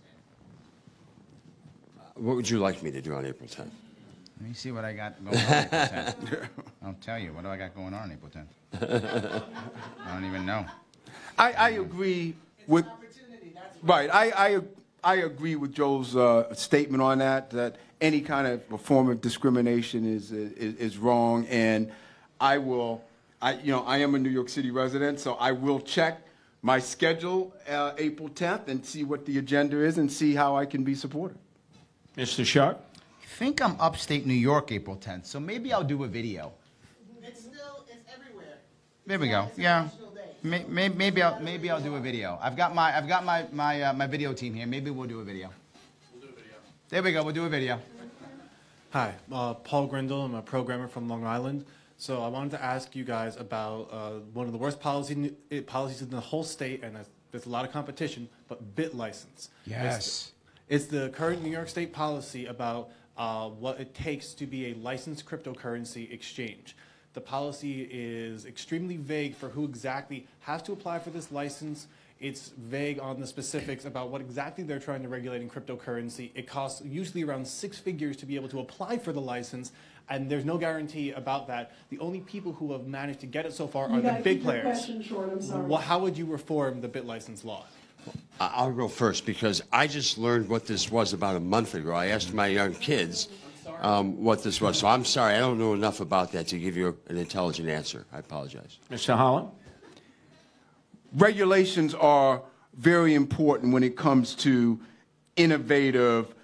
10th? What would you like me to do on April 10th? Let me see what I got going on April 10th. I'll tell you. What do I got going on April 10th? I don't even know. I agree with... Right. I agree with Joe's statement on that, that any kind of form of discrimination is wrong. And I am a New York City resident, so I will check my schedule April 10th and see what the agenda is and see how I can be supported. Mr. Sharpe? I think I'm upstate New York April 10th, so maybe I'll do a video. It's everywhere. There we go. Yeah. Maybe I'll do a video. I've got my video team here. Maybe we'll do a video. There we go. We'll do a video. Hi, Paul Grindle. I'm a programmer from Long Island. So I wanted to ask you guys about one of the worst policies in the whole state, and there's a lot of competition, but bit license. Yes. It's the current New York State policy about what it takes to be a licensed cryptocurrency exchange. The policy is extremely vague for who exactly has to apply for this license. It's vague on the specifics about what exactly they're trying to regulate in cryptocurrency. It costs usually around 6 figures to be able to apply for the license, and there's no guarantee about that. The only people who have managed to get it so far are the big players. Question short, I'm sorry. Well, how would you reform the bit license law? I'll go first because I just learned what this was about a month ago. I asked my young kids what this was. So I'm sorry, I don't know enough about that to give you an intelligent answer. I apologize. Mr. Holland? Regulations are very important when it comes to innovative,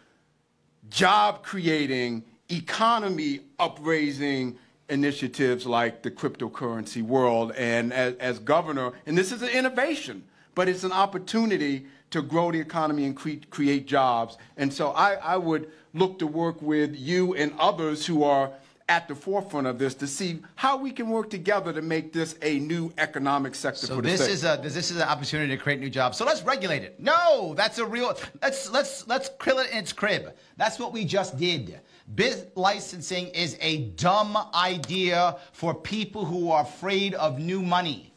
job-creating, economy upraising initiatives like the cryptocurrency world. And as governor, and this is an innovation, but it's an opportunity to grow the economy and create jobs. And so I would look to work with you and others who are at the forefront of this to see how we can work together to make this a new economic sector for the state. So this is an opportunity to create new jobs. So let's regulate it. No, that's a real. Let's kill it in its crib. That's what we just did. Bit licensing is a dumb idea for people who are afraid of new money.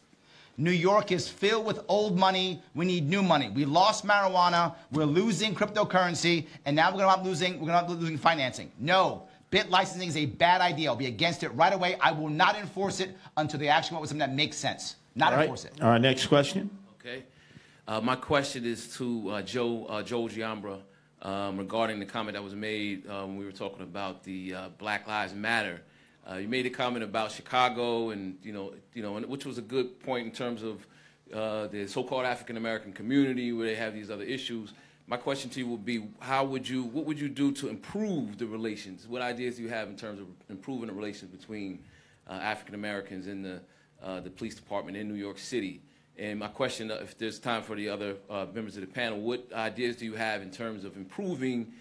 New York is filled with old money. We need new money. We lost marijuana. We're losing cryptocurrency, and now we're going to be losing financing. No. Bit licensing is a bad idea. I'll be against it right away. I will not enforce it until they actually come up with something that makes sense. Not enforce it. All right, next question. Okay. My question is to Joe Giambra regarding the comment that was made when we were talking about the Black Lives Matter. You made a comment about Chicago, and which was a good point in terms of the so-called African American community where they have these other issues. My question to you would be, what would you do to improve the relations? What ideas do you have in terms of improving the relations between African Americans and the police department in New York City? And my question, if there's time for the other members of the panel, what ideas do you have in terms of improving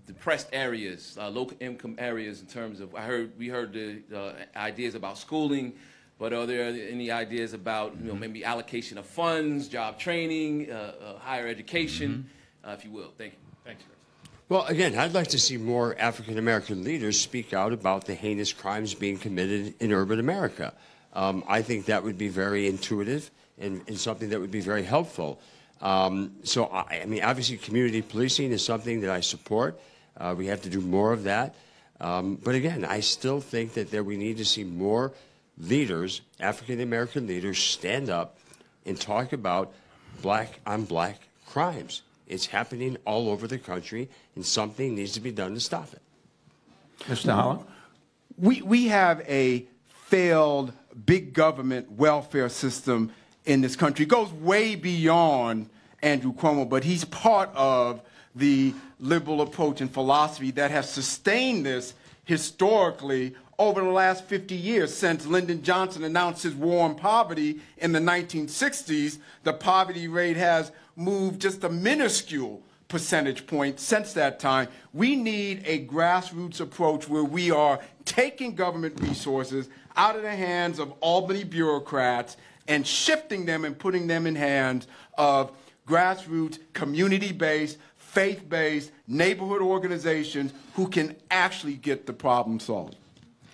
depressed areas, low-income areas, in terms of, we heard the ideas about schooling, but are there any ideas about maybe allocation of funds, job training, higher education, if you will? Thank you. Thanks, sir. Well, again, I'd like to see more African-American leaders speak out about the heinous crimes being committed in urban America. I think that would be very intuitive and something that would be very helpful. So, I mean, obviously, community policing is something that I support. We have to do more of that. But again, I still think that we need to see more leaders, African-American leaders, stand up and talk about black-on-black crimes. It's happening all over the country, and something needs to be done to stop it. Mr. Holland? We have a failed big government welfare system in this country. It goes way beyond Andrew Cuomo, but he's part of the liberal approach and philosophy that has sustained this historically over the last 50 years. Since Lyndon Johnson announced his war on poverty in the 1960s, the poverty rate has moved just a minuscule percentage point since that time. We need a grassroots approach where we are taking government resources out of the hands of Albany bureaucrats and shifting them and putting them in hands of grassroots, community-based, faith-based, neighborhood organizations who can actually get the problem solved.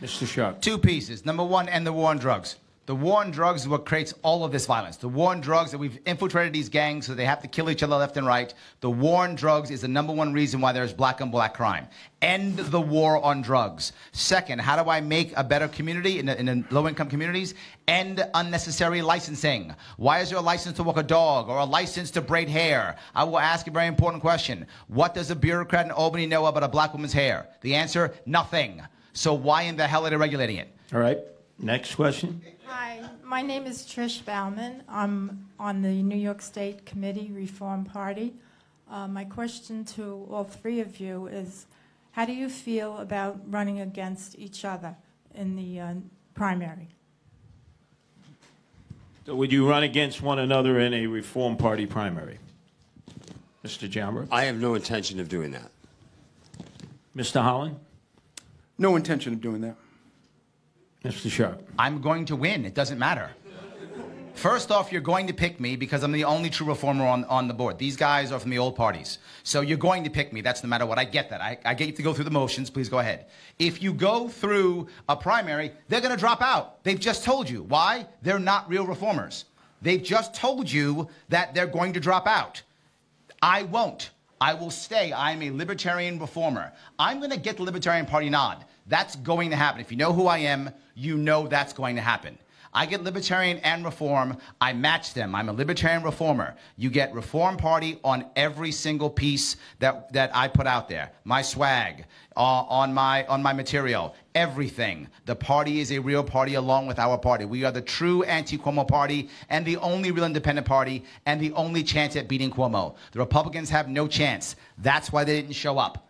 Mr. Sharpe. Two pieces. Number one, end the war on drugs. The war on drugs is what creates all of this violence. The war on drugs, that we've infiltrated these gangs so they have to kill each other left and right. The war on drugs is the #1 reason why there's black on black crime. End the war on drugs. Second, how do I make a better community in the low-income communities? End unnecessary licensing. Why is there a license to walk a dog or a license to braid hair? I will ask a very important question. What does a bureaucrat in Albany know about a black woman's hair? The answer, nothing. So why in the hell are they regulating it? All right. Next question. Hi, my name is Trish Bauman. I'm on the New York State Committee Reform Party. My question to all three of you is, how do you feel about running against each other in the primary? So would you run against one another in a Reform Party primary? Mr. Giambra? I have no intention of doing that. Mr. Holland? No intention of doing that. Mr. Sharpe? I'm going to win. It doesn't matter. First off, you're going to pick me because I'm the only true reformer on the board. These guys are from the old parties. So you're going to pick me. That's no matter what. I get that. I get you to go through the motions. Please go ahead. If you go through a primary, they're going to drop out. They've just told you. Why? They're not real reformers. They've just told you that they're going to drop out. I won't. I will stay. I'm a libertarian reformer. I'm going to get the Libertarian Party nod. That's going to happen. If you know who I am, you know that's going to happen. I get libertarian and reform. I match them. I'm a libertarian reformer. You get Reform Party on every single piece that I put out there. My swag, on my material, everything. The party is a real party along with our party. We are the true anti-Cuomo party and the only real independent party and the only chance at beating Cuomo. The Republicans have no chance. That's why they didn't show up.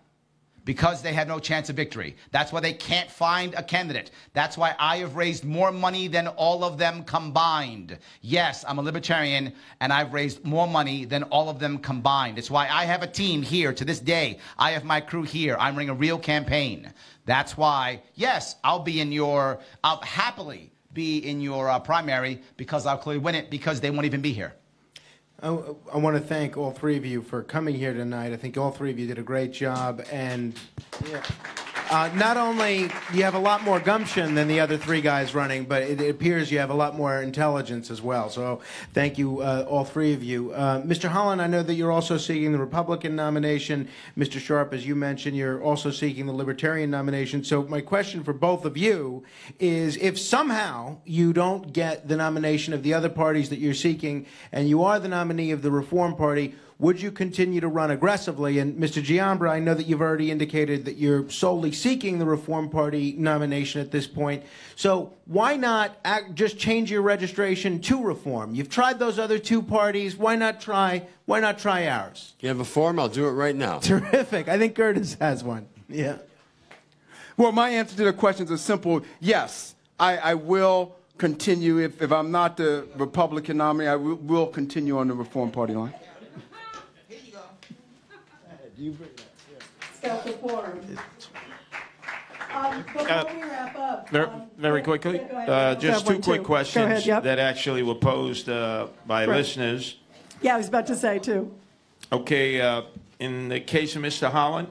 Because they had no chance of victory. That's why they can't find a candidate. That's why I have raised more money than all of them combined. Yes, I'm a libertarian, and I've raised more money than all of them combined. It's why I have a team here to this day. I have my crew here. I'm running a real campaign. That's why, yes, I'll happily be in your primary because I'll clearly win it because they won't even be here. I want to thank all three of you for coming here tonight. I think all three of you did a great job. And not only you have a lot more gumption than the other three guys running, but it appears you have a lot more intelligence as well. So thank you, all three of you. Mr. Holland, I know that you're also seeking the Republican nomination. Mr. Sharpe, as you mentioned, you're also seeking the Libertarian nomination. So my question for both of you is, if somehow you don't get the nomination of the other parties that you're seeking and you are the nominee of the Reform Party, would you continue to run aggressively? And Mr. Giambra, I know that you've already indicated that you're solely seeking the Reform Party nomination at this point. So why not just change your registration to Reform? You've tried those other two parties. Why not try ours? You have a form? I'll do it right now. Terrific. I think Curtis has one. Yeah. Well, my answer to the question is a simple yes. I will continue. If I'm not the Republican nominee, I will continue on the Reform Party line. You bring that. Yeah. Self-reform. Before we wrap up, very quickly, just two quick questions that actually were posed by listeners. Yeah, I was about to say too. Okay, in the case of Mr. Holland,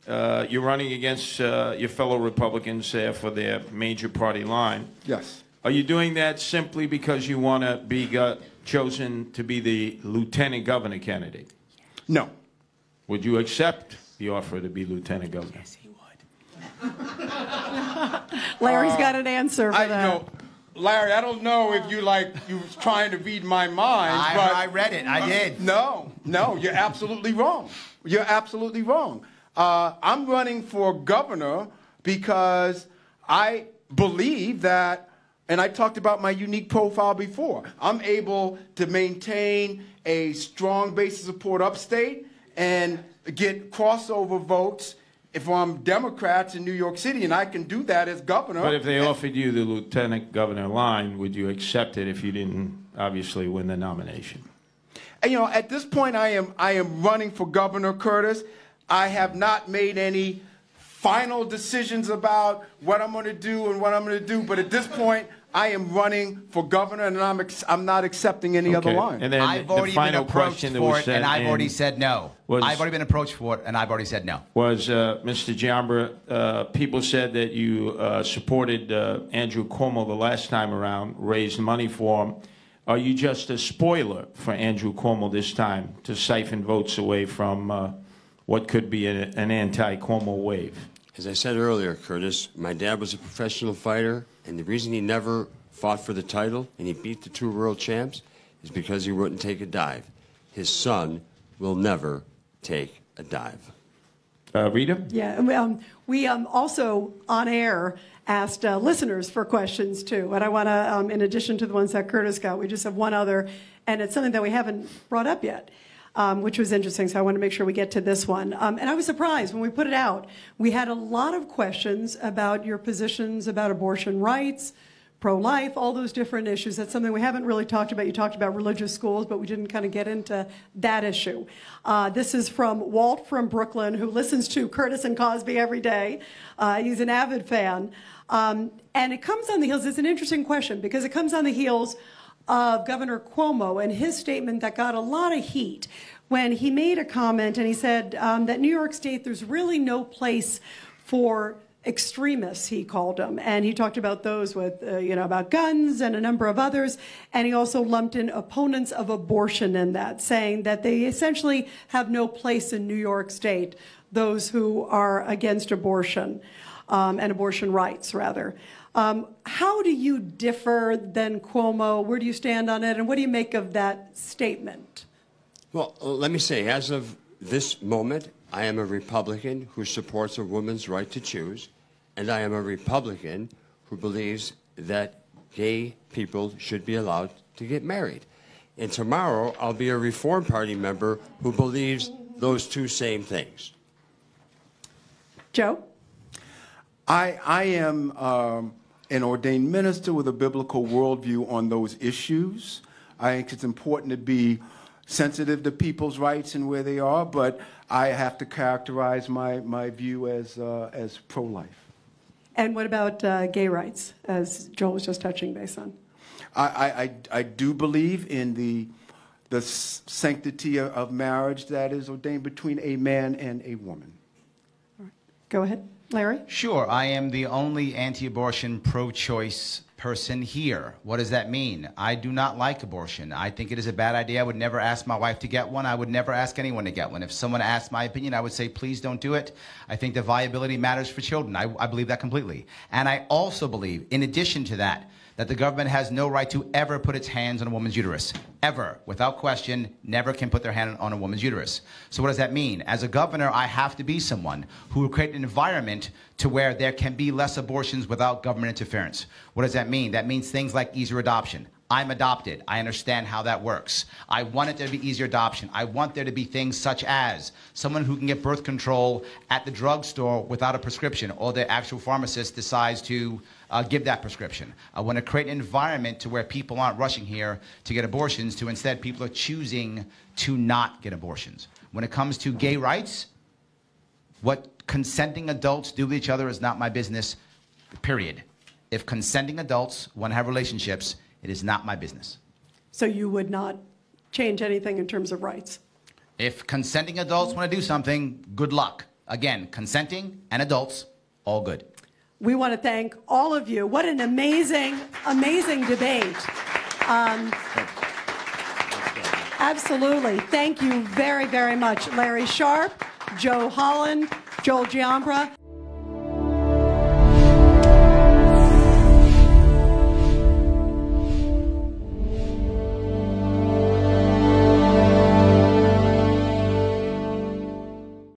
you're running against your fellow Republicans for their major party line. Yes. Are you doing that simply because you want to be chosen to be the lieutenant governor candidate? No. Would you accept the offer to be lieutenant governor? Yes, he would. Larry's got an answer for that. Larry, I don't know if you was trying to read my mind. I read it. I did. No, you're absolutely wrong. You're absolutely wrong. I'm running for governor because I believe that, and I talked about my unique profile before, I'm able to maintain a strong base of support upstate and get crossover votes if I'm Democrats in New York City, and I can do that as governor. But if they offered you the lieutenant governor line, would you accept it if you didn't obviously win the nomination? And, at this point, I am running for governor, Curtis. I have not made any final decisions about what I'm going to do and what I'm going to do. But at this point, I am running for governor, and I'm not accepting any other line. And then I've the already been final approached question that for was it, sent and I've in already said no. I've already been approached for it, and I've already said no. Was Mr. Giambra, people said that you supported Andrew Cuomo the last time around, raised money for him. Are you just a spoiler for Andrew Cuomo this time to siphon votes away from what could be an anti-Cuomo wave? As I said earlier, Curtis, my dad was a professional fighter, and the reason he never fought for the title and he beat the 2 world champs is because he wouldn't take a dive. His son will never take a dive. Rita? Yeah, we also, on air, asked listeners for questions, too. And I want to, in addition to the ones that Curtis got, we just have one other, and it's something that we haven't brought up yet. Which was interesting, so I want to make sure we get to this one. And I was surprised when we put it out. We had a lot of questions about your positions about abortion rights, pro-life, all those different issues. That's something we haven't really talked about. You talked about religious schools, but we didn't kind of get into that issue. This is from Walt from Brooklyn, who listens to Curtis and Cosby every day. He's an avid fan. And it comes on the heels, it's an interesting question, because it comes on the heels of Governor Cuomo and his statement that got a lot of heat when he made a comment and he said that New York State, there's really no place for extremists, he called them. And he talked about those with, about guns and a number of others. And he also lumped in opponents of abortion in that, saying that they essentially have no place in New York State, those who are against abortion and abortion rights, rather. How do you differ than Cuomo? Where do you stand on it? And what do you make of that statement? Well, let me say, as of this moment, I am a Republican who supports a woman's right to choose, and I am a Republican who believes that gay people should be allowed to get married. And tomorrow, I'll be a Reform Party member who believes those two same things. Joe? I am an ordained minister with a biblical worldview on those issues. I think it's important to be sensitive to people's rights and where they are, but I have to characterize my view as pro-life. And what about gay rights, as Joel was just touching base on? I do believe in the sanctity of marriage that is ordained between a man and a woman. All right. Go ahead. Larry? Sure. I am the only anti-abortion, pro-choice person here. What does that mean? I do not like abortion. I think it is a bad idea. I would never ask my wife to get one. I would never ask anyone to get one. If someone asked my opinion, I would say, please don't do it. I think the viability matters for children. I believe that completely. And I also believe, in addition to that the government has no right to ever put its hands on a woman's uterus. Ever. Without question, never can put their hand on a woman's uterus. So what does that mean? As a governor, I have to be someone who will create an environment to where there can be less abortions without government interference. What does that mean? That means things like easier adoption. I'm adopted. I understand how that works. I want it to be easier adoption. I want there to be things such as someone who can get birth control at the drugstore without a prescription, or the actual pharmacist decides to give that prescription. I want to create an environment to where people aren't rushing here to get abortions, to instead people are choosing to not get abortions. When it comes to gay rights, what consenting adults do with each other is not my business, period. If consenting adults want to have relationships, it is not my business. So you would not change anything in terms of rights? If consenting adults want to do something, good luck. Again, consenting and adults, all good. We want to thank all of you. What an amazing, amazing debate. Absolutely. Thank you very, very much, Larry Sharpe, Joe Holland, Joel Giambra.